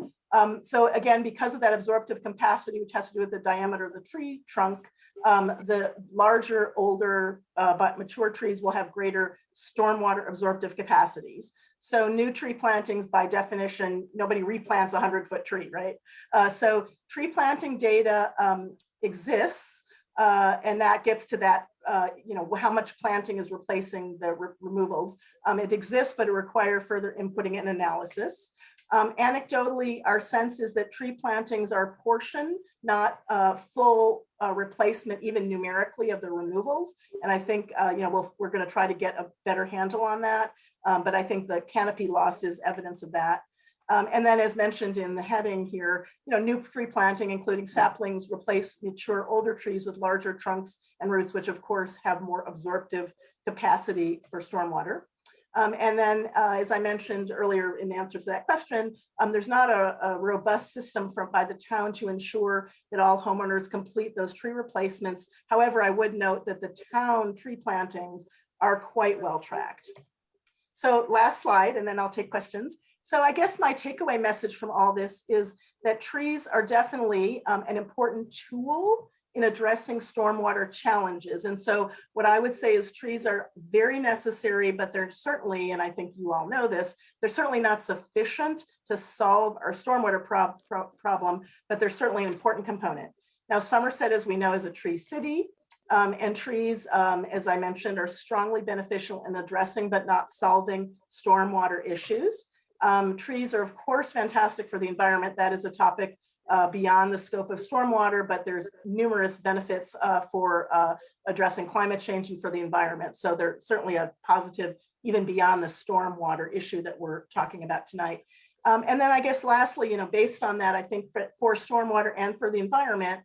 so again, because of that absorptive capacity, which has to do with the diameter of the tree trunk, the larger, older, but mature trees will have greater stormwater absorptive capacities. So new tree plantings, by definition, nobody replants a 100-foot tree, right? So tree planting data exists. And that gets to that, how much planting is replacing the removals. It exists, but it requires further inputting and analysis. Anecdotally, our sense is that tree plantings are a portion, not full replacement, even numerically, of the removals. And I think, we're going to try to get a better handle on that. But I think the canopy loss is evidence of that. And then, as mentioned in the heading here, new tree planting, including saplings, replace mature older trees with larger trunks and roots, which of course have more absorptive capacity for stormwater. And then, as I mentioned earlier in answer to that question, there's not a robust system by the town to ensure that all homeowners complete those tree replacements. However, I would note that the town tree plantings are quite well tracked. So last slide, and then I'll take questions. So I guess my takeaway message from all this is that trees are definitely an important tool in addressing stormwater challenges. And so what I would say is trees are very necessary, but they're certainly, and I think you all know this, they're certainly not sufficient to solve our stormwater problem, but they're certainly an important component. Now, Somerset, as we know, is a tree city. And trees, as I mentioned, are strongly beneficial in addressing but not solving stormwater issues. Trees are, of course, fantastic for the environment. That is a topic beyond the scope of stormwater, but there's numerous benefits for addressing climate change and for the environment. So they're certainly a positive, even beyond the stormwater issue that we're talking about tonight. And then I guess lastly, based on that, I think for stormwater and for the environment,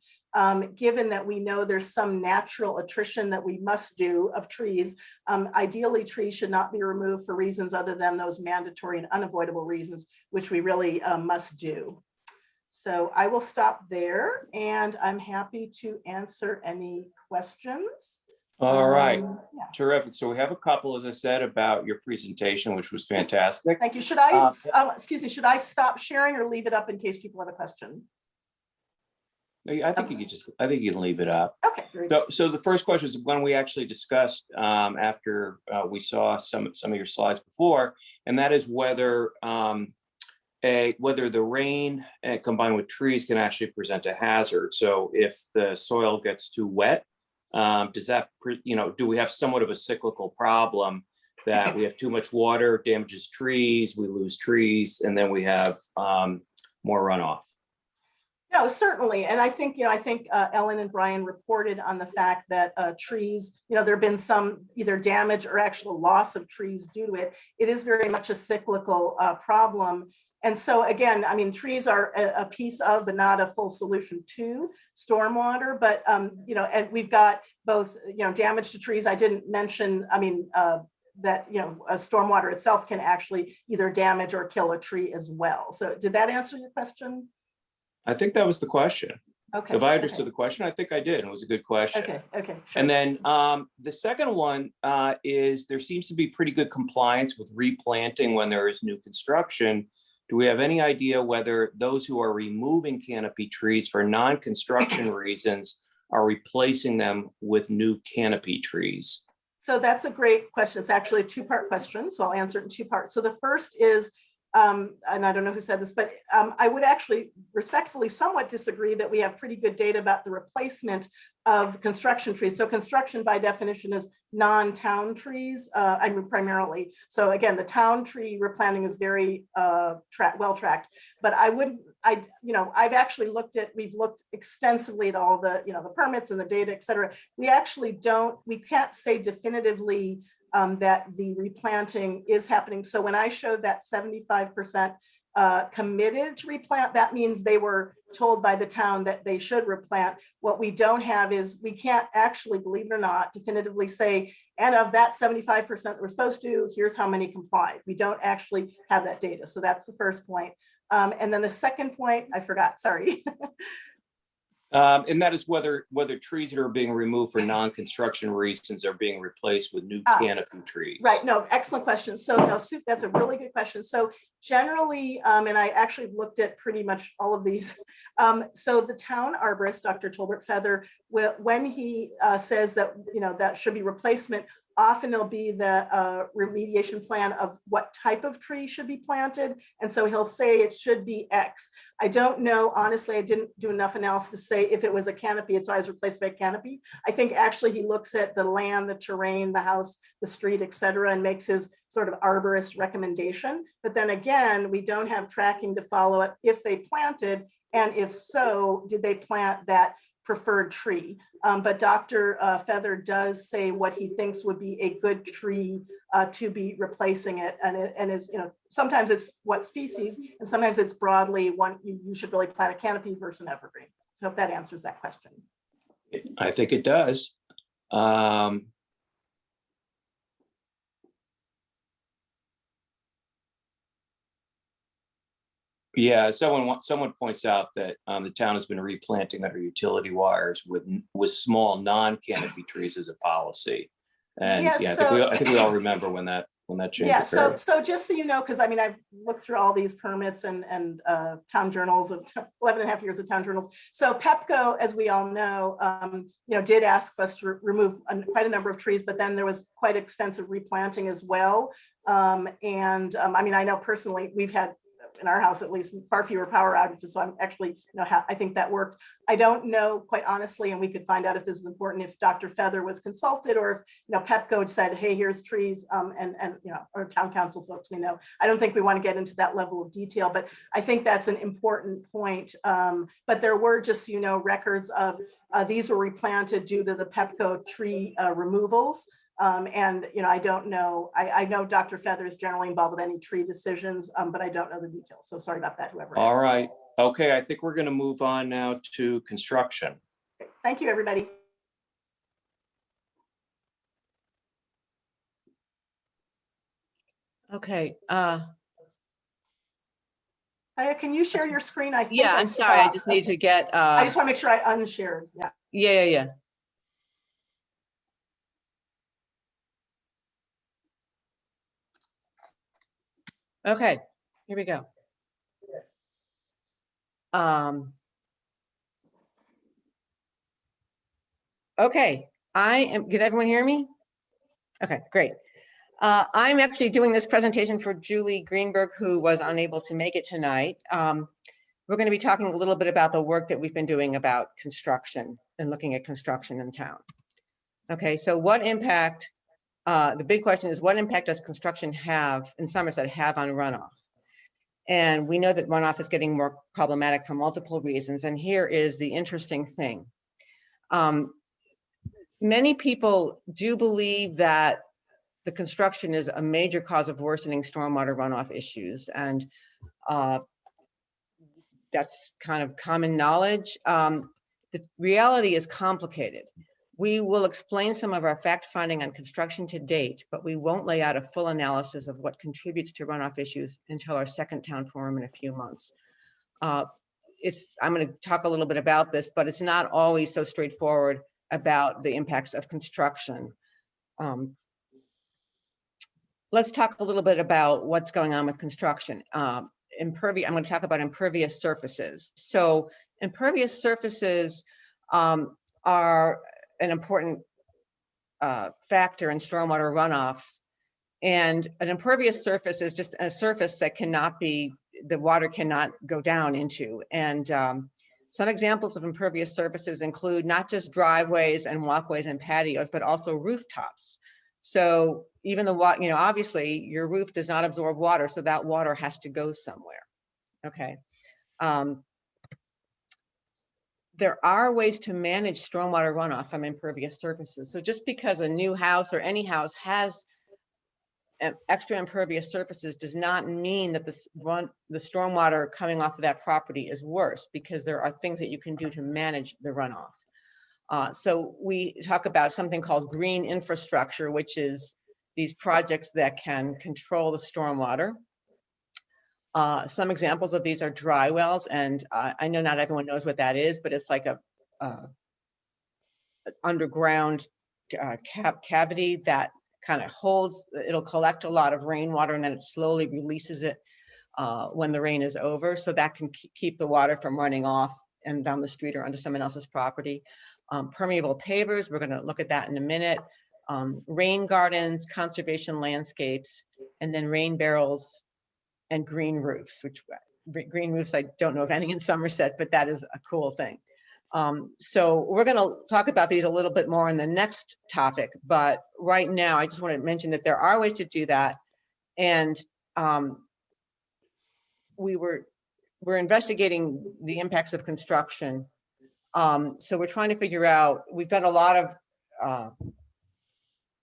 given that we know there's some natural attrition that we must do of trees, ideally trees should not be removed for reasons other than those mandatory and unavoidable reasons, which we really must do. So I will stop there, and I'm happy to answer any questions. All right, Yeah. terrific. So we have a couple, as I said, about your presentation, which was fantastic. Thank you. Should I, excuse me, should I stop sharing or leave it up in case people have a question? I think you could I think you can leave it up. Okay. So the first question is one we actually discussed after we saw some of your slides before, and that is whether whether the rain combined with trees can actually present a hazard. So if the soil gets too wet, does that, do we have somewhat of a cyclical problem that we have too much water, damages trees, we lose trees, and then we have more runoff? No, certainly. And I think, Ellen and Brian reported on the fact that trees, there have been some either damage or actual loss of trees due to it. It is very much a cyclical problem. And so again, trees are a piece of, but not a full solution to stormwater. But, and we've got both, damage to trees. I didn't mention, that, a stormwater itself can actually either damage or kill a tree as well. So did that answer your question? I think that was the question. Okay. If I understood the question, I think I did. It was a good question. Okay. Sure. And then the second one is there seems to be pretty good compliance with replanting when there is new construction. Do we have any idea whether those who are removing canopy trees for non-construction reasons are replacing them with new canopy trees? So that's a great question. It's actually a two-part question, so I'll answer it in two parts. So the first is, and I don't know who said this, but I would actually respectfully somewhat disagree that we have pretty good data about the replacement of construction trees. So construction by definition is non-town trees, primarily. So again, the town tree replanting is very well tracked, but I've actually we've looked extensively at all the, the permits and the data, et cetera. We can't say definitively that the replanting is happening. So when I showed that 75% committed to replant, that means they were told by the town that they should replant. What we don't have is, we can't actually, believe it or not, definitively say, and of that 75% that we're supposed to, here's how many complied. We don't actually have that data. So that's the first point. And then the second point, I forgot, sorry. And that is whether trees that are being removed for non-construction reasons are being replaced with new canopy trees. Right, no, excellent question. So no, that's a really good question. So generally, and I actually looked at pretty much all of these. So the town arborist, Dr. Tolbert Feather, when he says that, that should be replacement, often it'll be the remediation plan of what type of tree should be planted. And so he'll say it should be X. I don't know, honestly, I didn't do enough analysis to say if it was a canopy, it's always replaced by a canopy. I think actually he looks at the land, the terrain, the house, the street, et cetera, and makes his sort of arborist recommendation. But then again, we don't have tracking to follow up if they planted, and if so, did they plant that preferred tree? But Dr. Feather does say what he thinks would be a good tree to be replacing it. And is, you know, sometimes it's what species, and sometimes it's broadly one, you should really plant a canopy versus an evergreen. So I hope that answers that question. I think it does. Yeah, someone points out that the town has been replanting under utility wires with small non-canopy trees as a policy. And Yes, yeah, so- I think we all remember when that change Yeah, occurred. so just so you know, because I mean, I've looked through all these permits and town journals of 11 and a half years of town journals. So Pepco, as we all know, you know, did ask us to remove quite a number of trees, but then there was quite extensive replanting as well. I mean, I know personally we've had in our house at least far fewer power outages, so I'm actually, you know, I think that worked. I don't know, quite honestly, and we could find out if this is important, if Dr. Feather was consulted or if, you know, Pepco said, hey, here's trees, and you know, or town council folks, we know. I don't think we want to get into that level of detail, but I think that's an important point. But there were, just so you know, records of these were replanted due to the Pepco tree removals. And, you know, I don't know, I know Dr. Feather is generally involved with any tree decisions, but I don't know the details. So sorry about that, whoever. All right. Okay, I think we're going to move on now to construction. Thank you, everybody. Okay. Can you share your screen? I think Yeah, I I'm sorry. I stopped. just need to get. I just want to make sure I unshared. Yeah. Yeah. Okay, here we go. Okay, can everyone hear me? Okay, great. I'm actually doing this presentation for Julie Greenberg, who was unable to make it tonight. We're going to be talking a little bit about the work that we've been doing about construction and looking at construction in town. Okay, so what impact, the big question is, what impact does construction have in Somerset have on runoff? And we know that runoff is getting more problematic for multiple reasons. And here is the interesting thing. Many people do believe that the construction is a major cause of worsening stormwater runoff issues. And that's kind of common knowledge. The reality is complicated. We will explain some of our fact finding on construction to date, but we won't lay out a full analysis of what contributes to runoff issues until our second town forum in a few months. I'm going to talk a little bit about this, but it's not always so straightforward about the impacts of construction. Let's talk a little bit about what's going on with construction. I'm going to talk about impervious surfaces. So impervious surfaces are an important factor in stormwater runoff. And an impervious surface is just a surface that the water cannot go down into. And some examples of impervious surfaces include not just driveways and walkways and patios, but also rooftops. So even obviously your roof does not absorb water, so that water has to go somewhere. Okay. There are ways to manage stormwater runoff from impervious surfaces. So just because a new house or any house has extra impervious surfaces does not mean that the stormwater coming off of that property is worse, because there are things that you can do to manage the runoff. So we talk about something called green infrastructure, which is these projects that can control the stormwater. Some examples of these are dry wells, and I know not everyone knows what that is, but it's like a underground cavity that kind of it'll collect a lot of rainwater and then it slowly releases it when the rain is over. So that can keep the water from running off and down the street or onto someone else's property. Permeable pavers, we're going to look at that in a minute. rain gardens, conservation landscapes, and then rain barrels and green roofs, which green roofs, I don't know of any in Somerset, but that is a cool thing. So we're going to talk about these a little bit more in the next topic, but right now I just want to mention that there are ways to do that. And we're investigating the impacts of construction. So we're trying to figure out, we've done a lot of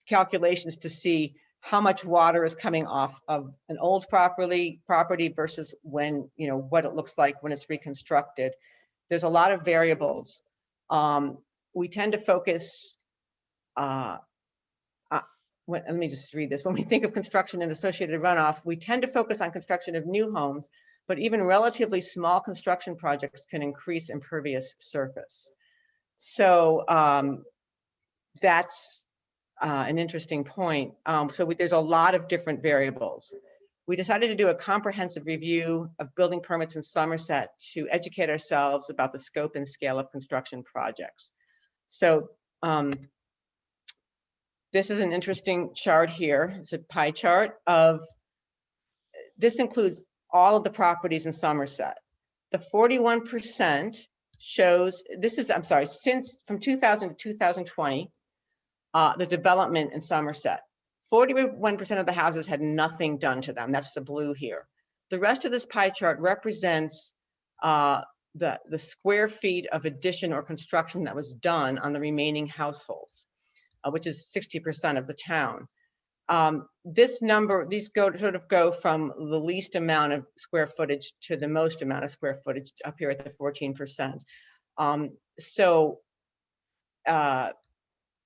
calculations to see how much water is coming off of an old property versus when, what it looks like when it's reconstructed. There's a lot of variables. We tend to focus, let me just read this. When we think of construction and associated runoff, we tend to focus on construction of new homes, but even relatively small construction projects can increase impervious surface. So that's an interesting point. There's a lot of different variables. We decided to do a comprehensive review of building permits in Somerset to educate ourselves about the scope and scale of construction projects. So this is an interesting chart here. It's a pie chart of, this includes all of the properties in Somerset. The 41% shows, this is, I'm sorry, since from 2000 to 2020, the development in Somerset. 41% of the houses had nothing done to them. That's the blue here. The rest of this pie chart represents the square feet of addition or construction that was done on the remaining households, which is 60% of the town. This number, these sort of go from the least amount of square footage to the most amount of square footage up here at the 14%.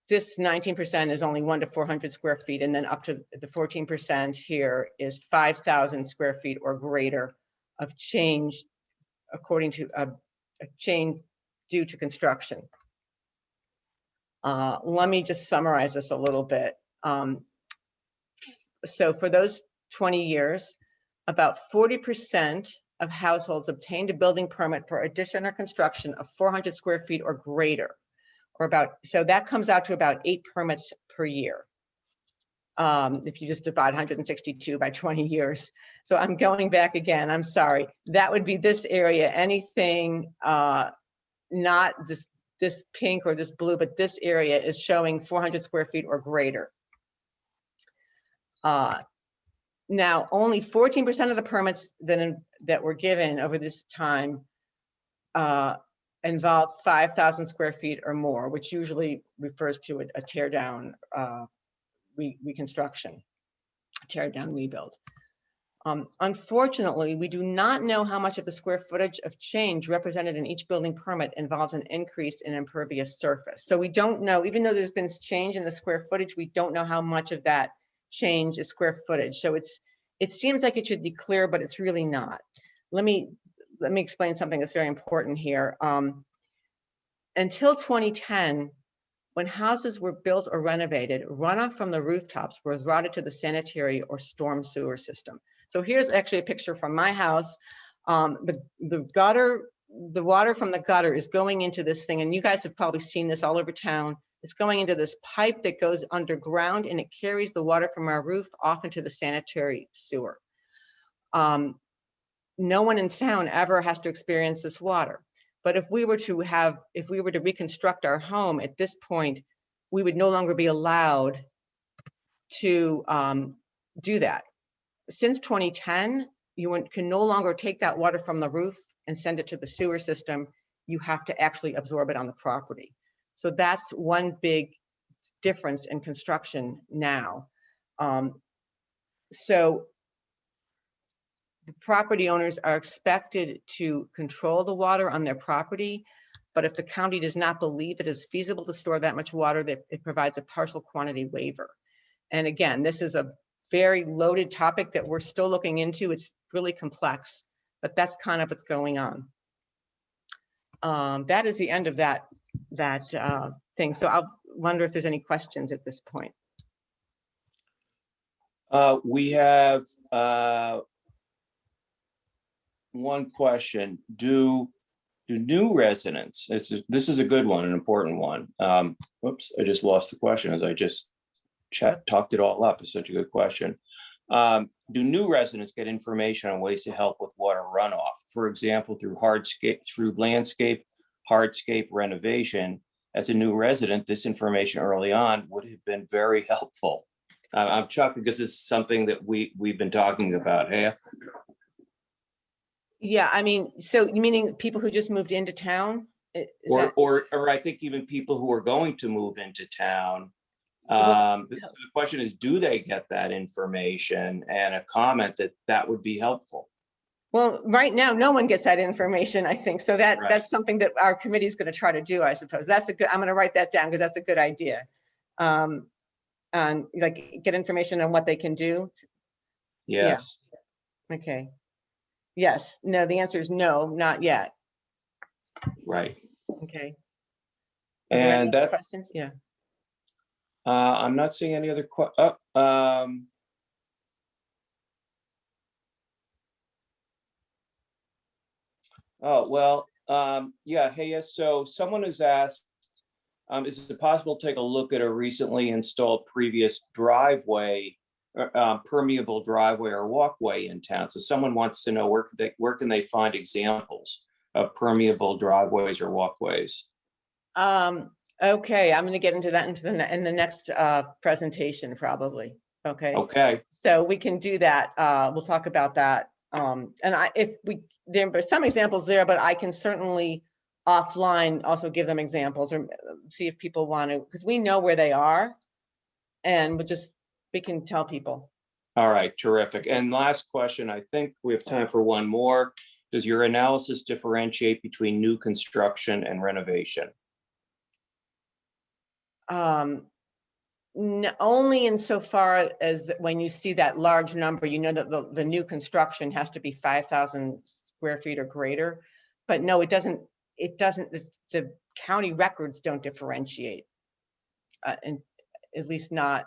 This 19% is only 1 to 400 square feet, and then up to the 14% here is 5,000 square feet or greater of change, according to a change due to construction. Let me just summarize this a little bit. So for those 20 years, about 40% of households obtained a building permit for addition or construction of 400 square feet or greater. So that comes out to about 8 permits per year. If you just divide 162 by 20 years. So I'm going back again, I'm sorry. That would be this area, anything not this pink or this blue, but this area is showing 400 square feet or greater. Now, only 14% of the permits that were given over this time involved 5,000 square feet or more, which usually refers to a tear down reconstruction, tear down rebuild. Unfortunately, we do not know how much of the square footage of change represented in each building permit involves an increase in impervious surface. So we don't know, even though there's been change in the square footage, we don't know how much of that change is square footage. So it seems like it should be clear, but it's really not. Let me explain something that's very important here. Until 2010, when houses were built or renovated, runoff from the rooftops was routed to the sanitary or storm sewer system. So here's actually a picture from my house. The water from the gutter is going into this thing, and you guys have probably seen this all over town. It's going into this pipe that goes underground, and it carries the water from our roof off into the sanitary sewer. No one in town ever has to experience this water. But if we were to reconstruct our home at this point, we would no longer be allowed to do that. Since 2010, you can no longer take that water from the roof and send it to the sewer system. You have to actually absorb it on the property. So that's one big difference in construction now. So the property owners are expected to control the water on their property, but if the county does not believe it is feasible to store that much water, that it provides a partial quantity waiver. And again, this is a very loaded topic that we're still looking into. It's really complex, but that's kind of what's going on. That is the end of that thing. So I'll wonder if there's any questions at this point. We have one question. Do new residents, this is a good one, an important one. Whoops, I just lost the question as I just talked it all up. It's such a good question. Do new residents get information on ways to help with water runoff? For example, through landscape, hardscape renovation. As a new resident, this information early on would have been very helpful. I'm chuckling because it's something that we've been talking about. Hey, Yeah, I mean, so you meaning people who just moved into town? or I think even people who are going to move into town. So the question is, do they get that information? And a comment that would be helpful. Well, right now, no one gets that information, I think. So that's something that our committee is going to try to do, I suppose. That's a good, I'm going to write that down because that's a good idea. And like get information on what they can do. Yes. Yeah. Okay. Yes. No, the answer is no, not yet. Right. Okay. Are there any other questions? Yeah. I'm not seeing any other questions. Oh, well, yeah, hey, so someone has asked, is it possible to take a look at a recently installed previous driveway, permeable driveway or walkway in town? So someone wants to know where can they find examples of permeable driveways or walkways? Okay, I'm going to get into that in the next presentation probably. Okay. Okay. So we can do that. We'll talk about that. And there are some examples there, but I can certainly offline also give them examples or see if people want to, because we know where they are, and we can tell people. All right, terrific. And last question, I think we have time for one more. Does your analysis differentiate between new construction and renovation? Only insofar as when you see that large number, you know that the new construction has to be 5,000 square feet or greater. But no, it doesn't. The county records don't differentiate, and at least not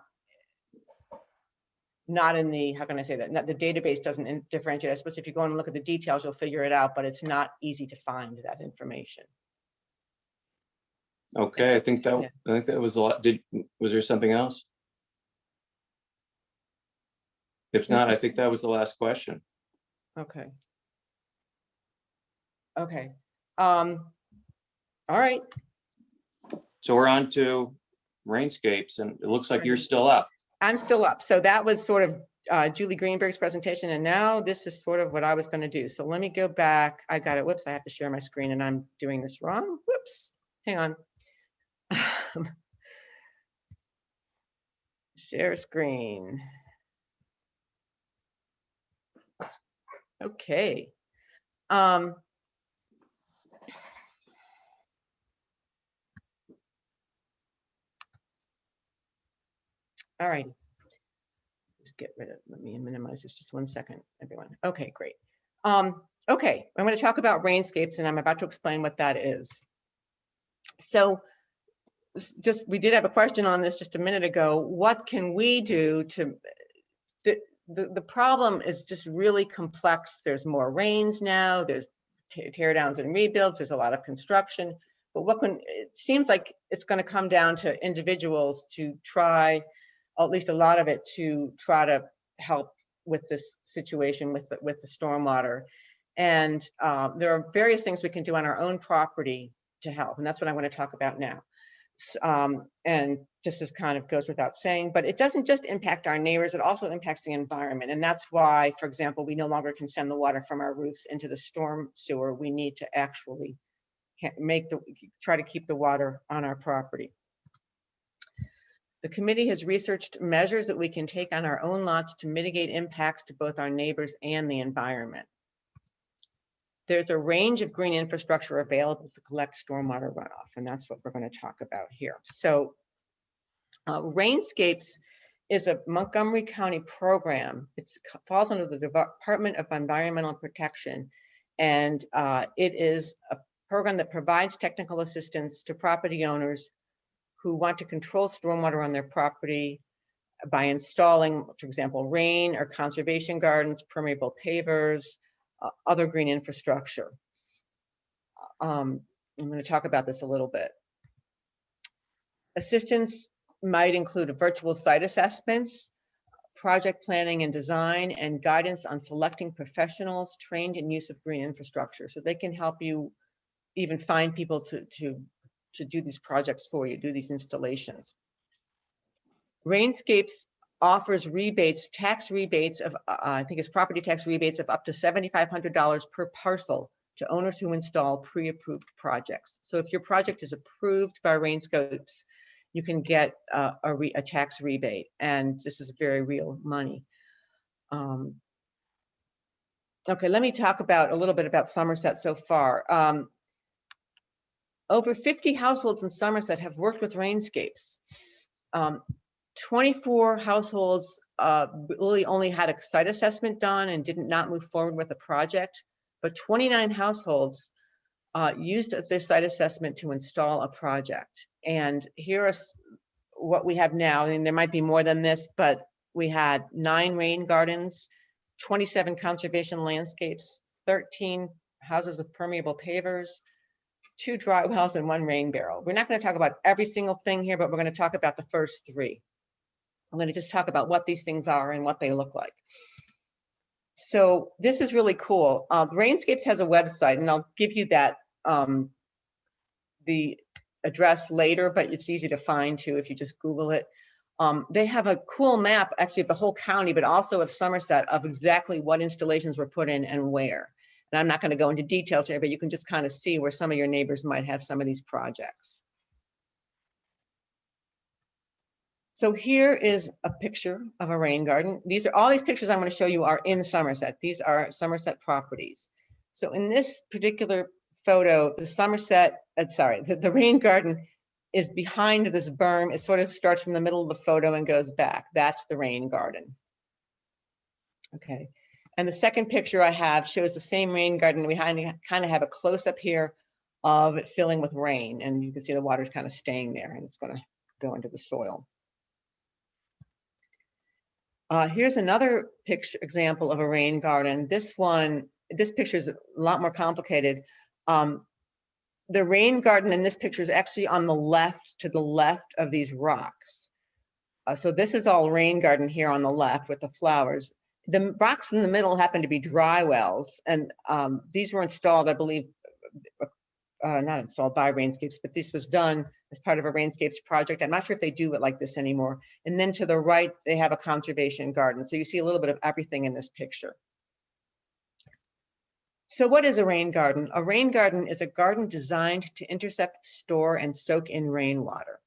in the, how can I say that? The database doesn't differentiate. I suppose if you go and look at the details, you'll figure it out, but it's not easy to find that information. Okay, I think that was a lot. Was there something else? If not, I think that was the last question. Okay. Okay. All right. So we're on to Rainscapes, and it looks like you're still up. I'm still up. So that was sort of Julie Greenberg's presentation, and now this is sort of what I was going to do. So let me go back. I got it. Whoops, I have to share my screen, and I'm doing this wrong. Whoops. Hang on. Share screen. Okay. All right. Just get rid of, let me minimize this just 1 second, everyone. Okay, great. Okay, I'm going to talk about Rainscapes, and I'm about to explain what that is. So we did have a question on this just a minute ago. What can we do to, the problem is just really complex. There's more rains now, there's tear downs and rebuilds, there's a lot of construction, but it seems like it's going to come down to individuals to try, or at least a lot of it, to try to help with this situation with the stormwater. And there are various things we can do on our own property to help, and that's what I want to talk about now. And just as kind of goes without saying, but it doesn't just impact our neighbors, it also impacts the environment. And that's why, for example, we no longer can send the water from our roofs into the storm sewer. We need to actually try to keep the water on our property. The committee has researched measures that we can take on our own lots to mitigate impacts to both our neighbors and the environment. There's a range of green infrastructure available to collect stormwater runoff, and that's what we're going to talk about here. So Rainscapes is a Montgomery County program. It falls under the Department of Environmental Protection, and it is a program that provides technical assistance to property owners who want to control stormwater on their property by installing, for example, rain or conservation gardens, permeable pavers, other green infrastructure. I'm going to talk about this a little bit. Assistance might include virtual site assessments, project planning and design, and guidance on selecting professionals trained in use of green infrastructure. So they can help you even find people to do these projects for you, do these installations. Rainscapes offers rebates, tax rebates of, I think it's property tax rebates of up to $7,500 per parcel to owners who install pre-approved projects. So if your project is approved by Rainscapes, you can get a tax rebate, and this is very real money. Okay, let me talk about a little bit about Somerset so far. Over 50 households in Somerset have worked with Rainscapes. 24 households really only had a site assessment done and did not move forward with a project, but 29 households used their site assessment to install a project. And here is what we have now. I mean, there might be more than this, but we had 9 rain gardens, 27 conservation landscapes, 13 houses with permeable pavers, 2 dry wells, and 1 rain barrel. We're not going to talk about every single thing here, but we're going to talk about the first 3. I'm going to just talk about what these things are and what they look like. So this is really cool. Rainscapes has a website, and I'll give you that the address later, but it's easy to find too if you just Google it. They have a cool map, actually, of the whole county, but also of Somerset, of exactly what installations were put in and where. And I'm not going to go into details here, but you can just kind of see where some of your neighbors might have some of these projects. So here is a picture of a rain garden. These are all these pictures I'm going to show you are in Somerset. These are Somerset properties. So in this particular photo, the rain garden is behind this berm. It sort of starts from the middle of the photo and goes back. That's the rain garden. Okay. And the second picture I have shows the same rain garden. We kind of have a close up here of it filling with rain, and you can see the water's kind of staying there, and it's going to go into the soil. Here's another picture example of a rain garden. This picture is a lot more complicated. The rain garden in this picture is actually on the left, to the left of these rocks. So this is all rain garden here on the left with the flowers. The rocks in the middle happen to be dry wells, and these were installed, I believe, not installed by Rainscapes, but this was done as part of a Rainscapes project. I'm not sure if they do it like this anymore. And then to the right, they have a conservation garden. So you see a little bit of everything in this picture. So what is a rain garden? A rain garden is a garden designed to intercept, store, and soak in rainwater.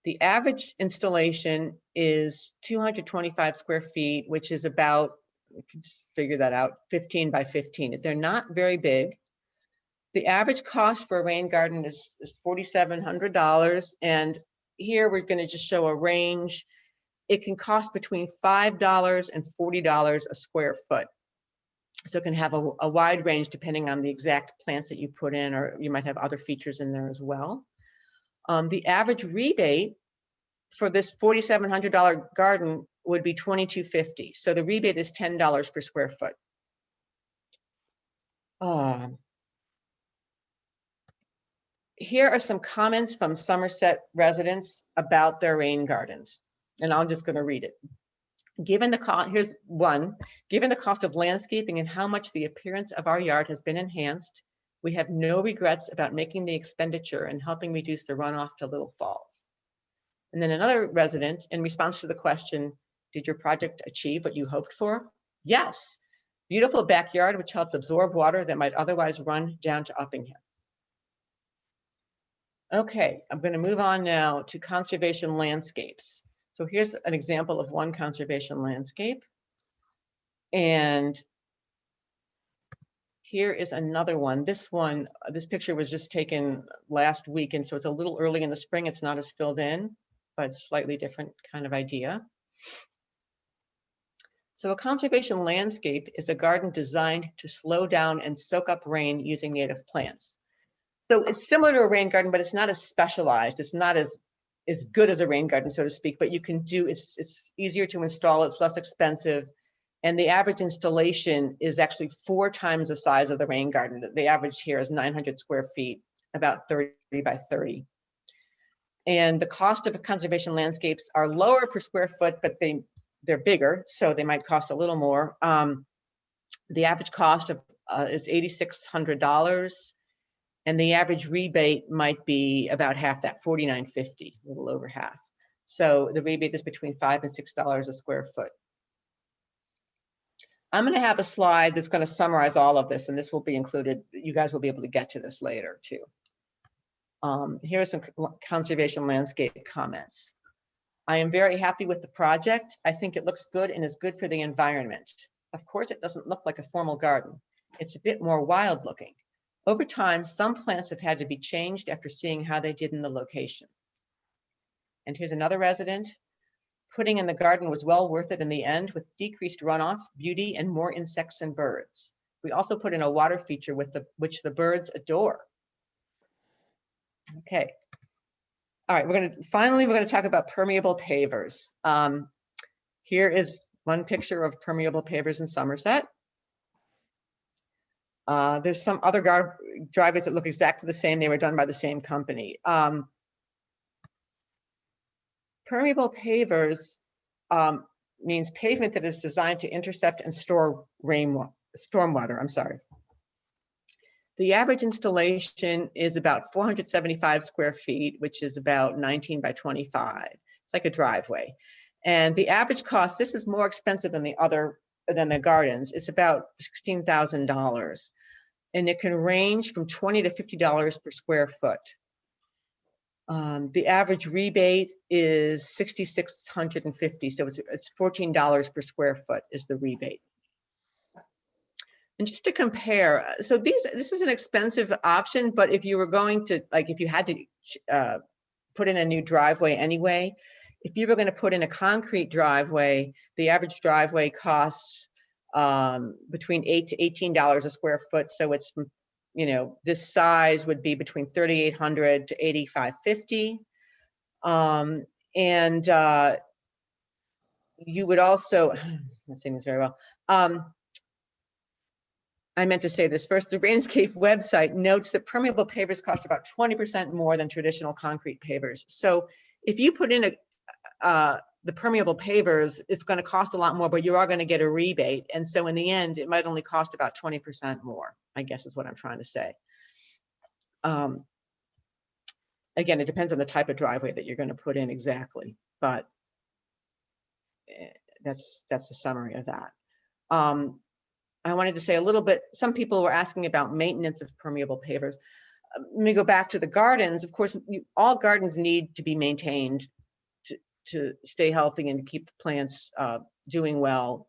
The average installation is 225 square feet, which is about, you can just figure that out, 15 by 15. They're not very big. The average cost for a rain garden is $4,700. And here we're going to just show a range. It can cost between $5 and $40 a square foot. So it can have a wide range depending on the exact plants that you put in, or you might have other features in there as well. The average rebate for this $4,700 garden would be $2,250. So the rebate is $10 per square foot. Here are some comments from Somerset residents about their rain gardens, and I'm just going to read it. Given the cost, here's one, given the cost of landscaping and how much the appearance of our yard has been enhanced, we have no regrets about making the expenditure and helping reduce the runoff to Little Falls. And then another resident, in response to the question, did your project achieve what you hoped for? Yes. Beautiful backyard, which helps absorb water that might otherwise run down to Uppingham. Okay, I'm going to move on now to conservation landscapes. So here's an example of one conservation landscape. And here is another one. This picture was just taken last week, and so it's a little early in the spring. It's not as filled in, but slightly different kind of idea. So a conservation landscape is a garden designed to slow down and soak up rain using native plants. So it's similar to a rain garden, but it's not as specialized. It's not as good as a rain garden, so to speak, but you can do, it's easier to install, it's less expensive. And the average installation is actually 4 times the size of the rain garden. The average here is 900 square feet, about 30 by 30. And the cost of conservation landscapes are lower per square foot, but they're bigger, so they might cost a little more. The average cost of is $8,600, and the average rebate might be about half that, $49.50, a little over half. So the rebate is between $5 and $6 a square foot. I'm going to have a slide that's going to summarize all of this, and this will be included. You guys will be able to get to this later too. Here are some conservation landscape comments. I am very happy with the project. I think it looks good and is good for the environment. Of course, it doesn't look like a formal garden. It's a bit more wild looking. Over time, some plants have had to be changed after seeing how they did in the location. And here's another resident. Putting in the garden was well worth it in the end, with decreased runoff, beauty, and more insects and birds. We also put in a water feature which the birds adore. Okay. All right, finally, we're going to talk about permeable pavers. Here is one picture of permeable pavers in Somerset. There's some other driveways that look exactly the same. They were done by the same company. Permeable pavers means pavement that is designed to intercept and store stormwater. I'm sorry. The average installation is about 475 square feet, which is about 19 by 25. It's like a driveway. And the average cost, this is more expensive than the gardens. It's about $16,000. And it can range from $20 to $50 per square foot. The average rebate is $6,650. So it's $14 per square foot is the rebate. And just to compare, so this is an expensive option, but if you were going to, like, if you had to put in a new driveway anyway, if you were going to put in a concrete driveway, the average driveway costs between $8 to $18 a square foot. So it's, you know, this size would be between $3,800 to $8,550. And you would also, I'm not saying this very well. I meant to say this first. The Rainscape website notes that permeable pavers cost about 20% more than traditional concrete pavers. So if you put in the permeable pavers, it's going to cost a lot more, but you are going to get a rebate. And so in the end, it might only cost about 20% more, I guess is what I'm trying to say. Again, it depends on the type of driveway that you're going to put in exactly, but that's the summary of that. I wanted to say a little bit, some people were asking about maintenance of permeable pavers. Let me go back to the gardens. Of course, all gardens need to be maintained to stay healthy and to keep the plants doing well.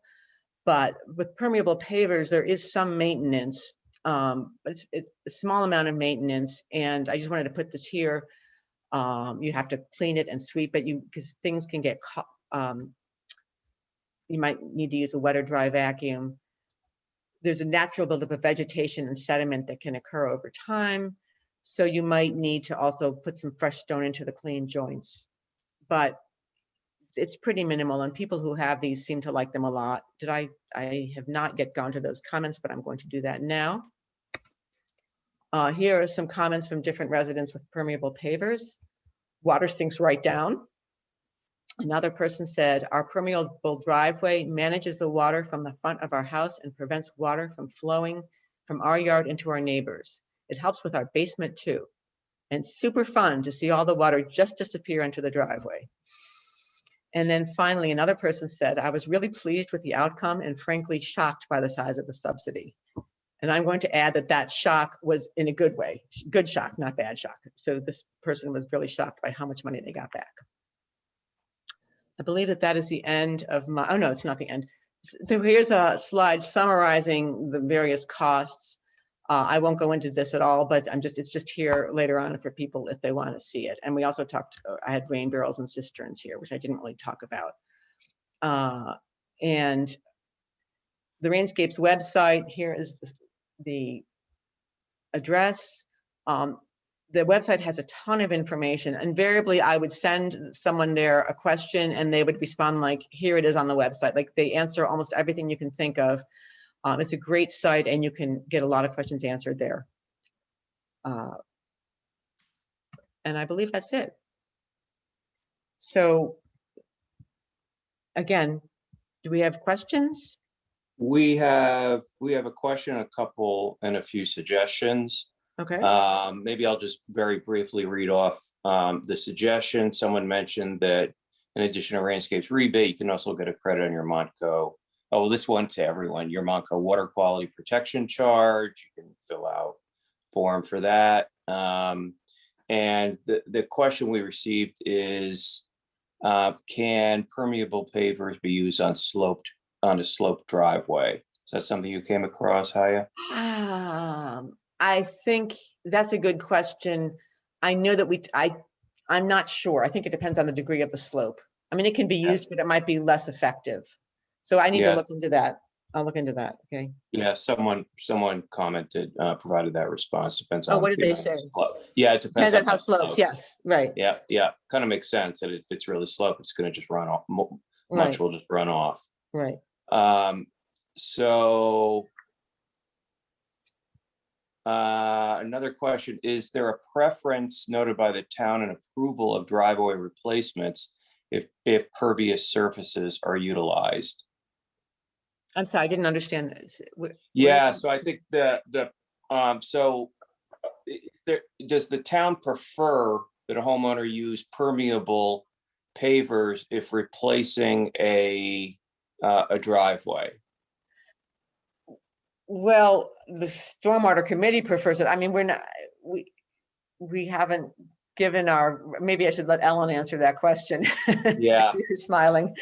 But with permeable pavers, there is some maintenance. It's a small amount of maintenance. And I just wanted to put this here. You have to clean it and sweep it because things can get caught. You might need to use a wet or dry vacuum. There's a natural buildup of vegetation and sediment that can occur over time. So you might need to also put some fresh stone into the clean joints. But it's pretty minimal, and people who have these seem to like them a lot. I have not yet gone to those comments, but I'm going to do that now. Here are some comments from different residents with permeable pavers. Water sinks right down. Another person said, our permeable driveway manages the water from the front of our house and prevents water from flowing from our yard into our neighbors. It helps with our basement too. And super fun to see all the water just disappear into the driveway. And then finally, another person said, I was really pleased with the outcome and frankly shocked by the size of the subsidy. And I'm going to add that shock was in a good way, good shock, not bad shock. So this person was really shocked by how much money they got back. I believe that is the end of my, oh no, it's not the end. So here's a slide summarizing the various costs. I won't go into this at all, but it's just here later on for people if they want to see it. And we also talked, I had rain barrels and cisterns here, which I didn't really talk about. And the Rainscapes website, here is the address. The website has a ton of information. Invariably, I would send someone there a question and they would respond like, here it is on the website. Like they answer almost everything you can think of. It's a great site and you can get a lot of questions answered there. And I believe that's it. So again, do we have questions? We have a question, a couple, and a few suggestions. Okay. Maybe I'll just very briefly read off the suggestion. Someone mentioned that in addition to Rainscapes rebate, you can also get a credit on your Montco. Oh, well, this one to everyone, your Montco water quality protection charge. You can fill out form for that. And the question we received is, can permeable pavers be used on a sloped driveway? Is that something you came across, Haya? I think that's a good question. I know that I'm not sure. I think it depends on the degree of the slope. I mean, it can be used, but it might be less effective. So I need to look into that. I'll look into that. Okay. Yeah, someone commented, provided that response. Depends Oh, on. what did they say? Yeah, it depends on how sloped. Yes, right. Yeah, kind of makes sense that if it's really sloped, it's going to just run off. Much will just run off. Right. So another question, is there a preference noted by the town in approval of driveway replacements if pervious surfaces are utilized? I'm sorry, I didn't understand this. Yeah, so I think does the town prefer that a homeowner use permeable pavers if replacing a driveway? Well, the Stormwater Committee prefers it. I mean, we haven't given maybe I should let Ellen answer that question. Yeah. She's smiling.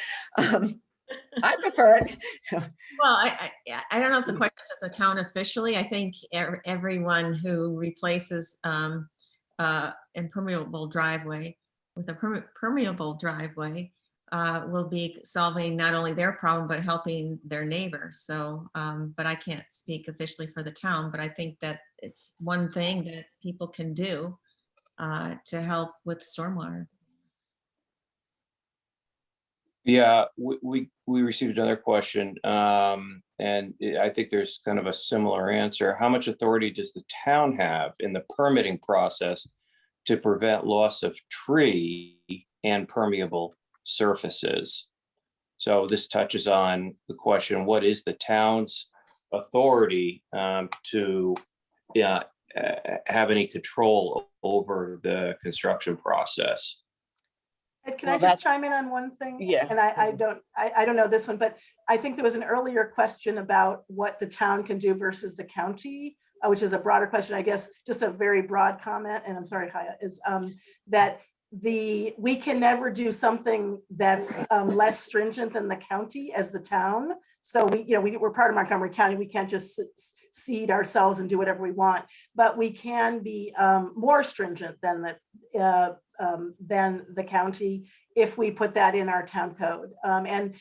I prefer it. Well, I don't know if the question is a town officially. I think everyone who replaces impermeable driveway with a permeable driveway will be solving not only their problem, but helping their neighbors. So, but I can't speak officially for the town, but I think that it's one thing that people can do to help with stormwater. Yeah, we received another question, and I think there's kind of a similar answer. How much authority does the town have in the permitting process to prevent loss of tree and permeable surfaces? So this touches on the question, what is the town's authority to have any control over the construction process? Ed, can I just chime in on one thing? Yeah. And I don't know this one, but I think there was an earlier question about what the town can do versus the county, which is a broader question, I guess, just a very broad comment, and I'm sorry, Haya, is that we can never do something that's less stringent than the county as the town. So we're part of Montgomery County. We can't just cede ourselves and do whatever we want, but we can be more stringent than the county if we put that in our town code. And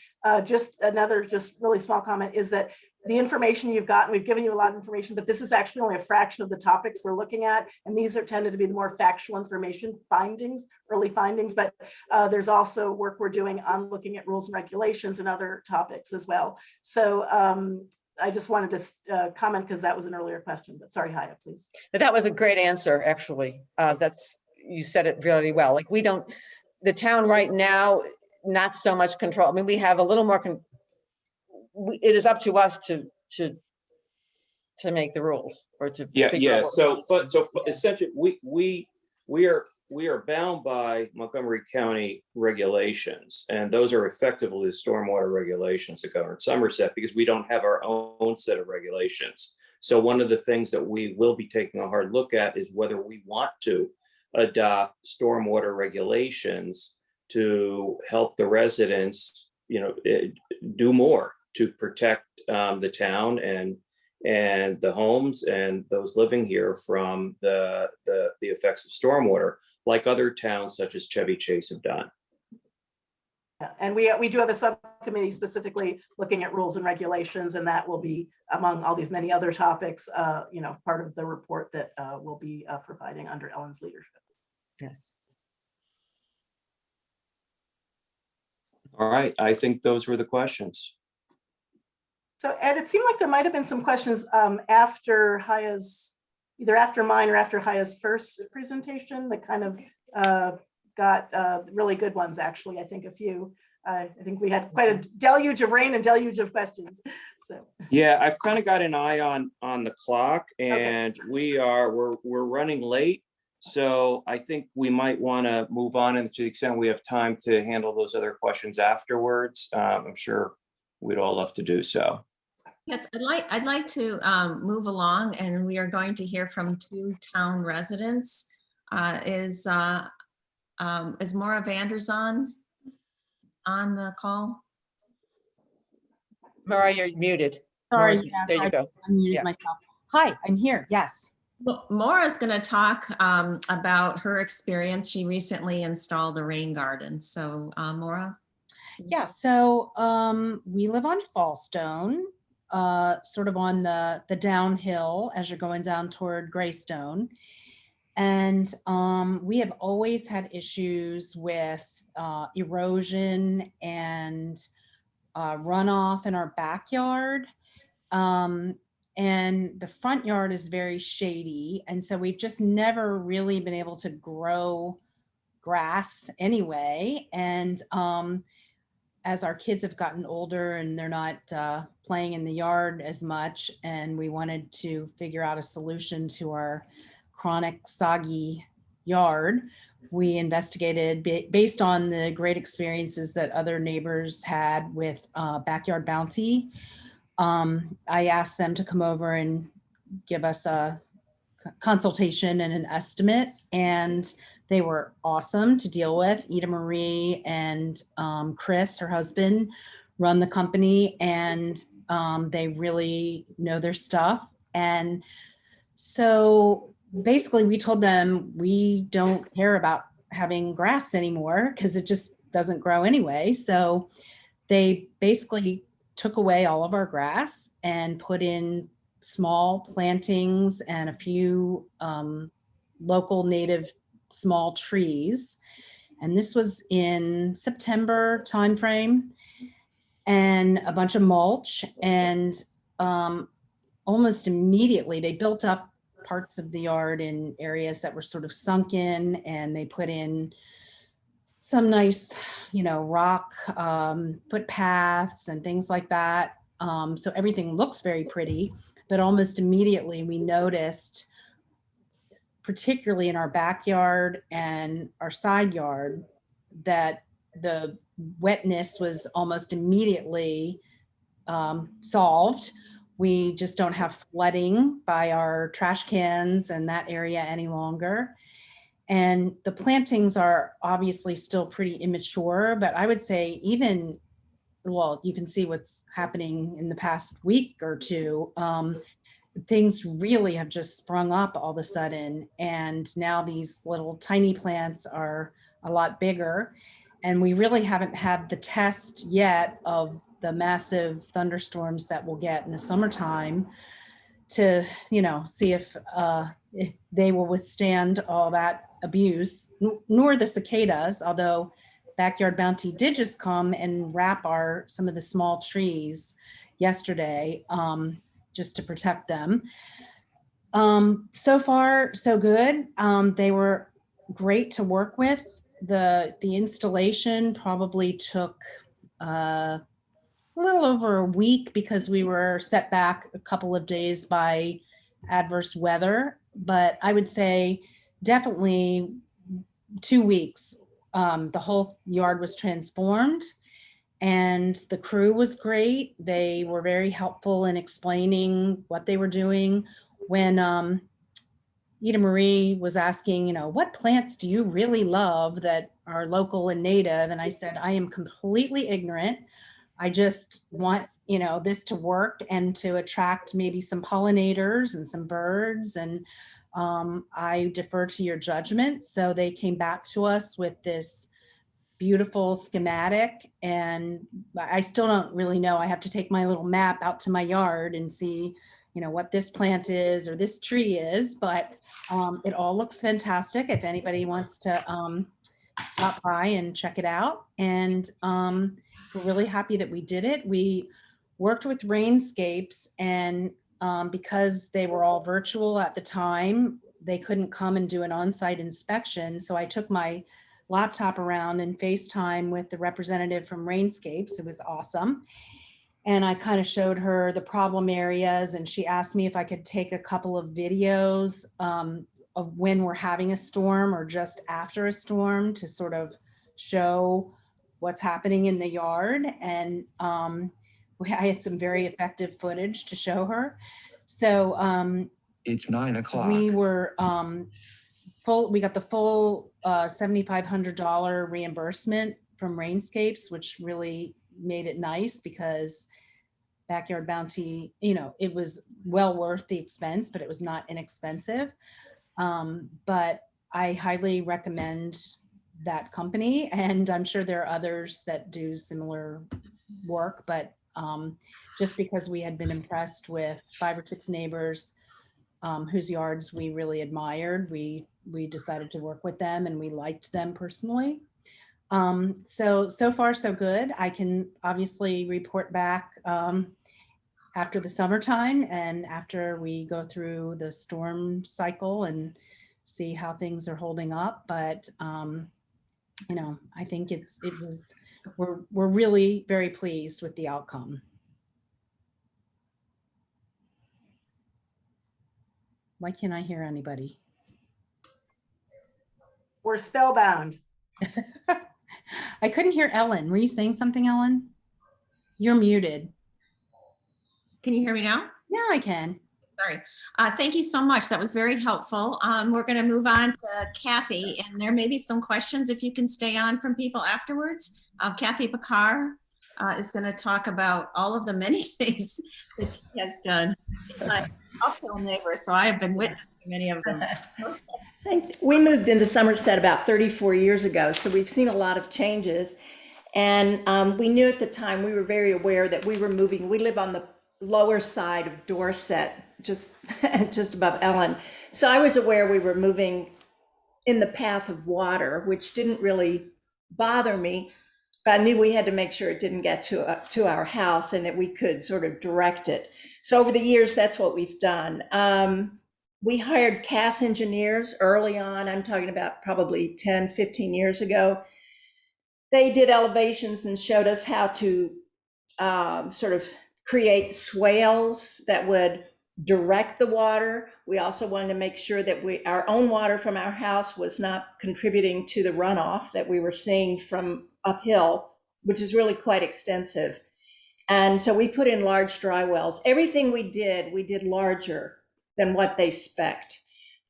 just another really small comment is that the information you've gotten, we've given you a lot of information, but this is actually only a fraction of the topics we're looking at. And these are tended to be the more factual information early findings, but there's also work we're doing on looking at rules and regulations and other topics as well. So I just wanted to comment because that was an earlier question, but sorry, Haya, please. But that was a great answer, actually. You said it really well. Like the town right now, not so much control. I mean, we have a little more it is up to us to make the rules or to So essentially we are bound by Montgomery County regulations, and those are effectively the stormwater regulations that govern Somerset, because we don't have our own set of regulations. So one of the things that we will be taking a hard look at is whether we want to adopt stormwater regulations to help the residents, do more to protect the town and the homes and those living here from the effects of stormwater, like other towns such as Chevy Chase have done. Yeah, and we do have a subcommittee specifically looking at rules and regulations, and that will be among all these many other topics, part of the report that we'll be providing under Ellen's leadership. Yes. All right, I think those were the questions. So Ed, it seemed like there might have been some questions after either after mine or after Haya's first presentation that kind of got really good ones, actually. I think a few. I think we had quite a deluge of rain and deluge of questions. So Yeah, I've kind of got an eye on the clock, and we're running late. So I think we might want to move on, and to the extent we have time to handle those other questions afterwards, I'm sure we'd all love to do so. Yes, I'd like to move along, and we are going to hear from 2 town residents. Is Maura Vanderzon on the call? Mariah, you're muted. Sorry, Maura's- yeah, there you I go. unmuted Yeah. myself. Hi, I'm here. Yes. Well, Maura's going to talk about her experience. She recently installed a rain garden. So, Maura? Yeah. So we live on Fallstone, sort of on the downhill as you're going down toward Greystone. And we have always had issues with erosion and runoff in our backyard. And the front yard is very shady. And so we've just never really been able to grow grass anyway. And as our kids have gotten older and they're not playing in the yard as much, and we wanted to figure out a solution to our chronic soggy yard, we investigated based on the great experiences that other neighbors had with Backyard Bounty. I asked them to come over and give us a consultation and an estimate, and they were awesome to deal with. Ida Marie and Chris, her husband, run the company, and they really know their stuff. And so basically we told them we don't care about having grass anymore because it just doesn't grow anyway. So they basically took away all of our grass and put in small plantings and a few local native small trees. And this was in September timeframe, and a bunch of mulch. And almost immediately they built up parts of the yard in areas that were sort of sunken, and they put in some nice, rock footpaths and things like that. So everything looks very pretty, but almost immediately we noticed, particularly in our backyard and our side yard, that the wetness was almost immediately solved. We just don't have flooding by our trash cans and that area any longer. And the plantings are obviously still pretty immature, but I would say even, well, you can see what's happening in the past week or two. Things really have just sprung up all of a sudden. And now these little tiny plants are a lot bigger. And we really haven't had the test yet of the massive thunderstorms that we'll get in the summertime to, see if they will withstand all that abuse, nor the cicadas, although Backyard Bounty did just come and wrap some of the small trees yesterday, just to protect them. So far, so good. They were great to work with. The installation probably took a little over a week because we were set back a couple of days by adverse weather, but I would say definitely 2 weeks. The whole yard was transformed, and the crew was great. They were very helpful in explaining what they were doing. When Ida Marie was asking, what plants do you really love that are local and native? And I said, I am completely ignorant. I just want, this to work and to attract maybe some pollinators and some birds. And I defer to your judgment. So they came back to us with this beautiful schematic, and I still don't really know. I have to take my little map out to my yard and see, what this plant is or this tree is, but it all looks fantastic if anybody wants to stop by and check it out. And we're really happy that we did it. We worked with Rainscapes, and because they were all virtual at the time, they couldn't come and do an on-site inspection. So I took my laptop around and FaceTime with the representative from Rainscapes. It was awesome. And I kind of showed her the problem areas, and she asked me if I could take a couple of videos of when we're having a storm or just after a storm to sort of show what's happening in the yard. And I had some very effective footage to show her. So it's 9 o'clock. We were we got the full $7,500 reimbursement from Rainscapes, which really made it nice because Backyard Bounty, you know, it was well worth the expense, but it was not inexpensive. But I highly recommend that company, and I'm sure there are others that do similar work, but just because we had been impressed with 5 or 6 neighbors whose yards we really admired, we decided to work with them, and we liked them personally. So far so good. I can obviously report back after the summertime and after we go through the storm cycle and see how things are holding up. But you know, I think we're really very pleased with the outcome. Why can't I hear anybody? We're spellbound. I couldn't hear Ellen. Were you saying something, Ellen? You're muted. Can you hear me now? Yeah, I can. Sorry. Thank you so much. That was very helpful. We're going to move on to Kathy, and there may be some questions if you can stay on from people afterwards. Kathy Bakar is going to talk about all of the many things that she has done. She's my uphill neighbor, so I have been witnessing many of them. We moved into Somerset about 34 years ago, so we've seen a lot of changes. And we knew at the time, we were very aware that we were moving. We live on the lower side of Dorset, just above Ellen. So I was aware we were moving in the path of water, which didn't really bother me. But I knew we had to make sure it didn't get to our house and that we could sort of direct it. So over the years, that's what we've done. We hired CAS engineers early on. I'm talking about probably 10, 15 years ago. They did elevations and showed us how to sort of create swales that would direct the water. We also wanted to make sure that our own water from our house was not contributing to the runoff that we were seeing from uphill, which is really quite extensive. And so we put in large dry wells. Everything we did larger than what they spec'd.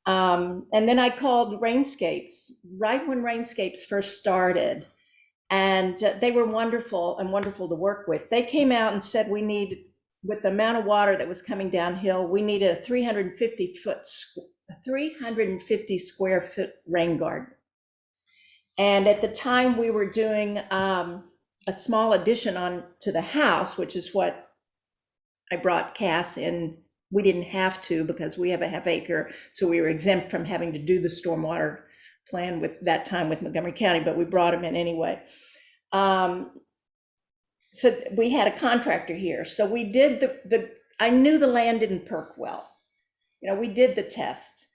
And then I called Rainscapes right when Rainscapes first started. And they were wonderful and wonderful to work with. They came out and said we need, with the amount of water that was coming downhill, we needed a 350 square foot rain garden. And at the time we were doing a small addition on to the house, which is what I brought CAS in. We didn't have to because we have a half acre, so we were exempt from having to do the stormwater plan with that time with Montgomery County, but we brought them in anyway. So we had a contractor here. So we did I knew the land didn't perk well. You know, we did the test.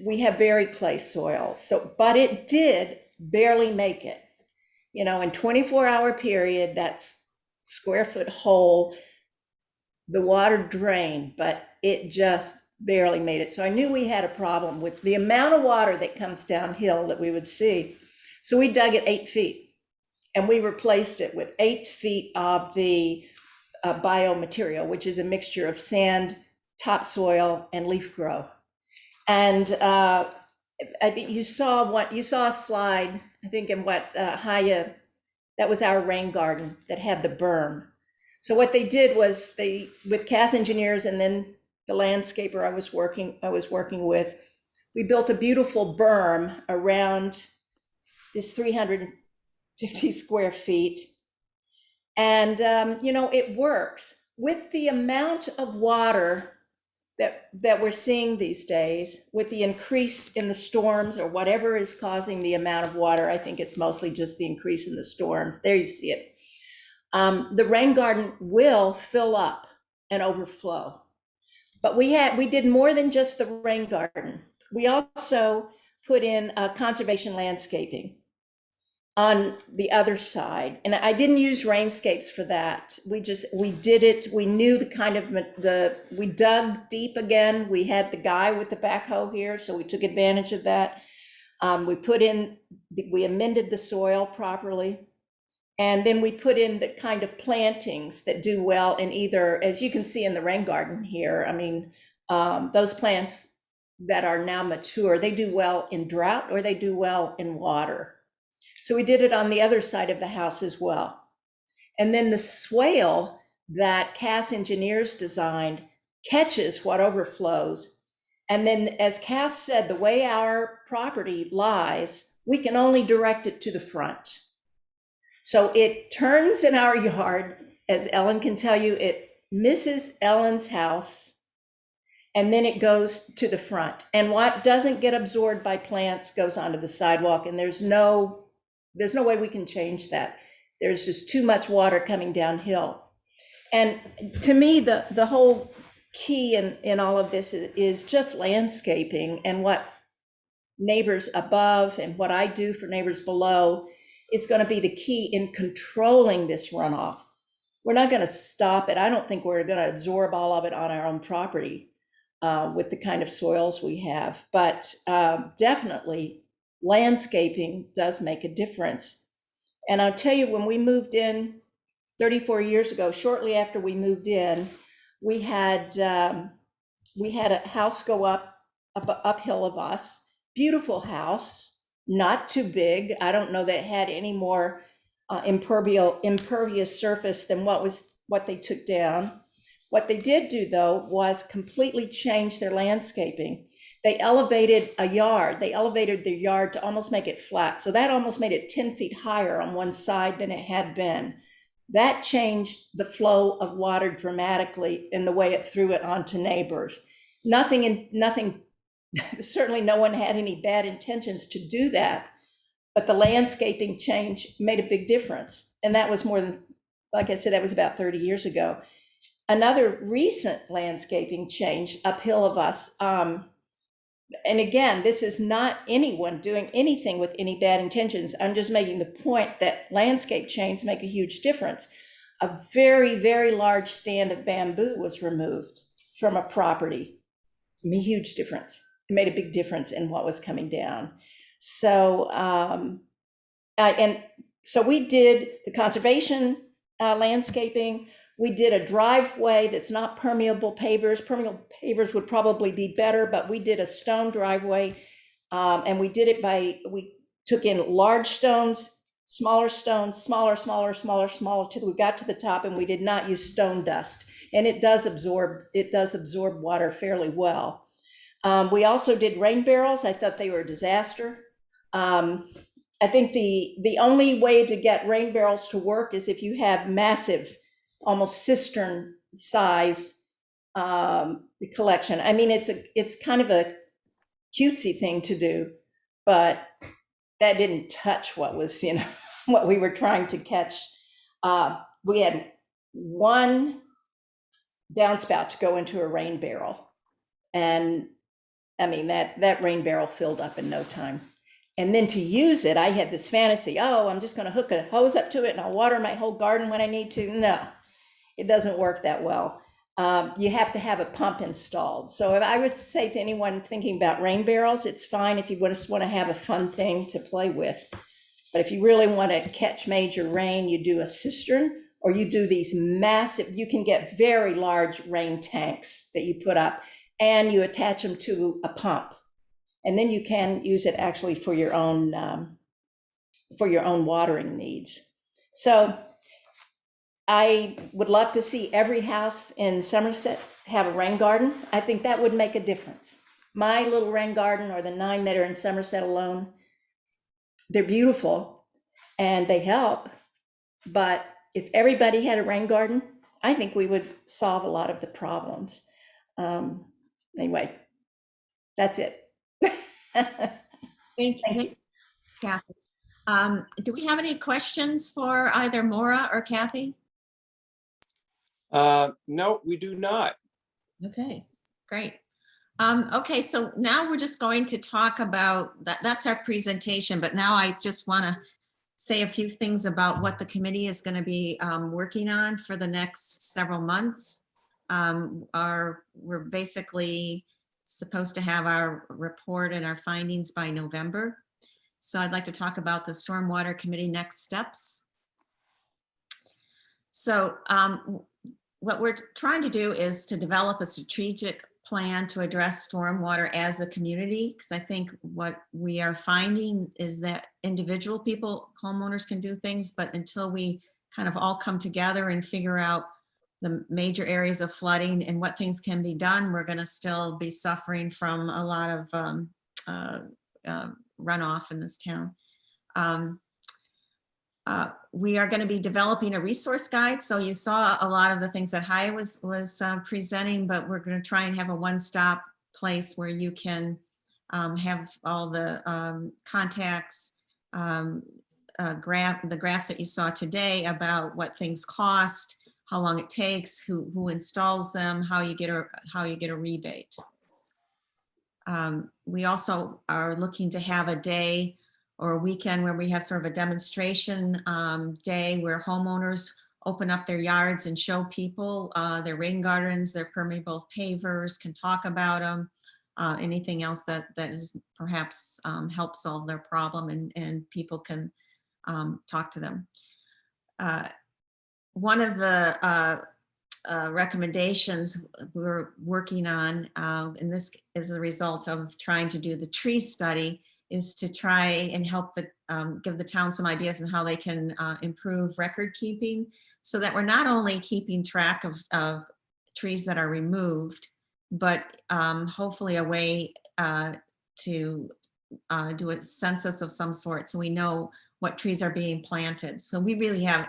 We have very clay soil, but it did barely make it. You know, in 24-hour period, that's square foot hole, the water drained, but it just barely made it. So I knew we had a problem with the amount of water that comes downhill that we would see. So we dug it 8 feet and we replaced it with 8 feet of the biomaterial, which is a mixture of sand, topsoil, and leaf grow. And I think you saw a slide, I think in what Haya, that was our rain garden that had the berm. So what they did was with CAS engineers and then the landscaper I was working with, we built a beautiful berm around this 350 square feet. And, you know, it works. With the amount of water that we're seeing these days, with the increase in the storms or whatever is causing the amount of water, I think it's mostly just the increase in the storms. There you see it. The rain garden will fill up and overflow. But we did more than just the rain garden. We also put in conservation landscaping on the other side. And I didn't use Rainscapes for that. We did it. We knew the kind of we dug deep again. We had the guy with the backhoe here, so we took advantage of that. We amended the soil properly. And then we put in the kind of plantings that do well in either, as you can see in the rain garden here, I mean, those plants that are now mature, they do well in drought or they do well in water. So we did it on the other side of the house as well. And then the swale that Cass Engineers designed catches what overflows. And then, as Cass said, the way our property lies, we can only direct it to the front. So it turns in our yard, as Ellen can tell you, it misses Ellen's house, and then it goes to the front. And what doesn't get absorbed by plants goes onto the sidewalk, and there's no way we can change that. There's just too much water coming downhill. And to me, the whole key in all of this is just landscaping, and what neighbors above and what I do for neighbors below is going to be the key in controlling this runoff. We're not going to stop it. I don't think we're going to absorb all of it on our own property with the kind of soils we have, but definitely landscaping does make a difference. And I'll tell you, when we moved in 34 years ago, shortly after we moved in, we had a house go uphill of us, beautiful house, not too big. I don't know that it had any more impervious surface than what they took down. What they did do, though, was completely change their landscaping. They elevated a yard. They elevated their yard to almost make it flat. So that almost made it 10 feet higher on one side than it had been. That changed the flow of water dramatically in the way it threw it onto neighbors. Nothing, certainly no one had any bad intentions to do that, but the landscaping change made a big difference. And that was more than, like I said, that was about 30 years ago. Another recent landscaping change uphill of us, and again, this is not anyone doing anything with any bad intentions. I'm just making the point that landscape changes make a huge difference. A very, very large stand of bamboo was removed from a property. It made a huge difference. It made a big difference in what was coming down. So, so we did the conservation landscaping. We did a driveway that's not permeable pavers. Permeable pavers would probably be better, but we did a stone driveway, and we did it we took in large stones, smaller, smaller, till we got to the top, and we did not use stone dust. And it does absorb water fairly well. We also did rain barrels. I thought they were a disaster. I think the only way to get rain barrels to work is if you have massive, almost cistern size collection. I mean, it's kind of a cutesy thing to do, but that didn't touch what was, what we were trying to catch. We had one downspout to go into a rain barrel, and I mean, that rain barrel filled up in no time. And then to use it, I had this fantasy, oh, I'm just going to hook a hose up to it and I'll water my whole garden when I need to. No, it doesn't work that well. You have to have a pump installed. So I would say to anyone thinking about rain barrels, it's fine if you just want to have a fun thing to play with. But if you really want to catch major rain, you do a cistern, or you do these massive, you can get very large rain tanks that you put up, and you attach them to a pump. And then you can use it actually for your own watering needs. So I would love to see every house in Somerset have a rain garden. I think that would make a difference. My little rain garden, or the 9 that are in Somerset alone, they're beautiful and they help. But if everybody had a rain garden, I think we would solve a lot of the problems. Anyway, that's it. Thank you, Kathy. Do we have any questions for either Maura or Kathy? No, we do not. Okay, great. Okay, so now we're just going to talk about that. That's our presentation, but now I just want to say a few things about what the committee is going to be working on for the next several months. We're basically supposed to have our report and our findings by November. So I'd like to talk about the Stormwater Committee next steps. So what we're trying to do is to develop a strategic plan to address stormwater as a community, because I think what we are finding is that individual people, homeowners can do things, but until we kind of all come together and figure out the major areas of flooding and what things can be done, we're going to still be suffering from a lot of runoff in this town. We are going to be developing a resource guide. So you saw a lot of the things that Haya was presenting, but we're going to try and have a one-stop place where you can have all the contacts, the graphs that you saw today about what things cost, how long it takes, who installs them, how you get a rebate. We also are looking to have a day or a weekend where we have sort of a demonstration day where homeowners open up their yards and show people their rain gardens, their permeable pavers, can talk about them, anything else that is perhaps help solve their problem, and people can talk to them. One of the recommendations we're working on, and this is a result of trying to do the tree study, is to try and help give the town some ideas on how they can improve record keeping, so that we're not only keeping track of trees that are removed, but hopefully a way to do a census of some sort, so we know what trees are being planted. So we really have,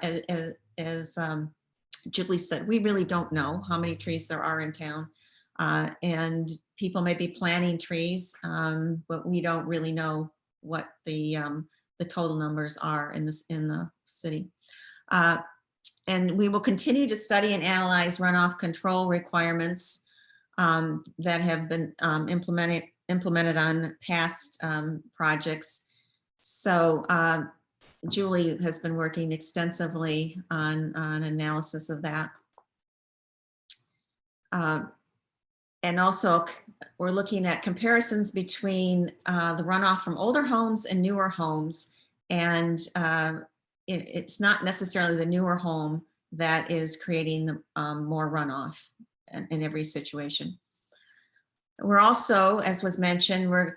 as Julie said, we really don't know how many trees there are in town. And people may be planting trees, but we don't really know what the total numbers are in the city. And we will continue to study and analyze runoff control requirements that have been implemented on past projects. So Julie has been working extensively on analysis of that. And also we're looking at comparisons between the runoff from older homes and newer homes. And it's not necessarily the newer home that is creating the more runoff in every situation. We're also, as was mentioned, we're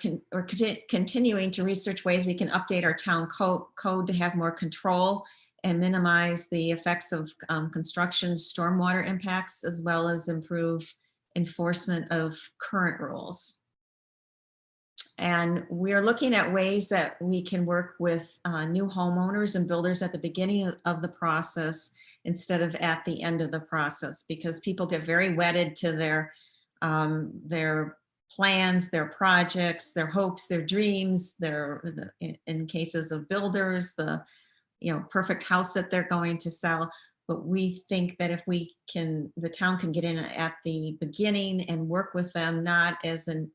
continuing to research ways we can update our town code to have more control and minimize the effects of construction stormwater impacts, as well as improve enforcement of current rules. And we're looking at ways that we can work with new homeowners and builders at the beginning of the process instead of at the end of the process, because people get very wedded to their plans, their projects, their hopes, their dreams, in cases of builders, the perfect house that they're going to sell. But we think that if the town can get in at the beginning and work with them, not as an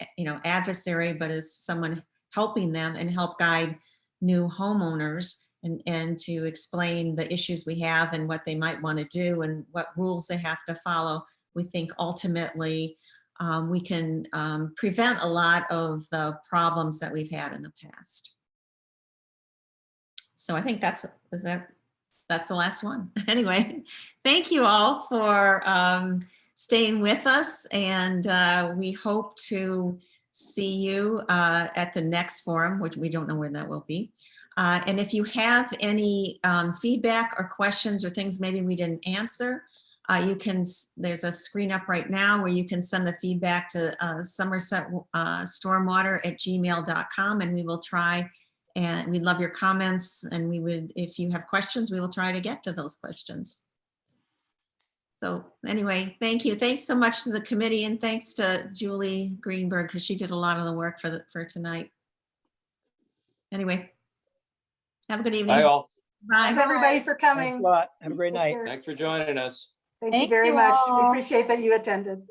adversary, but as someone helping them and help guide new homeowners and to explain the issues we have and what they might want to do and what rules they have to follow, we think ultimately we can prevent a lot of the problems that we've had in the past. So I think that's the last one. Anyway, thank you all for staying with us, and we hope to see you at the next forum, which we don't know when that will be. And if you have any feedback or questions or things maybe we didn't answer, there's a screen up right now where you can send the feedback to somersetStormwater@gmail.com, and we will try. And we'd love your comments, and if you have questions, we will try to get to those questions. So anyway, thank you. Thanks so much to the committee, and thanks to Julie Greenberg, because she did a lot of the work for tonight. Anyway, have a good evening. Bye all. Bye. Thanks everybody for coming. Thanks a lot. Have a great night. Thanks for joining us. Thank you very much. We appreciate that you attended.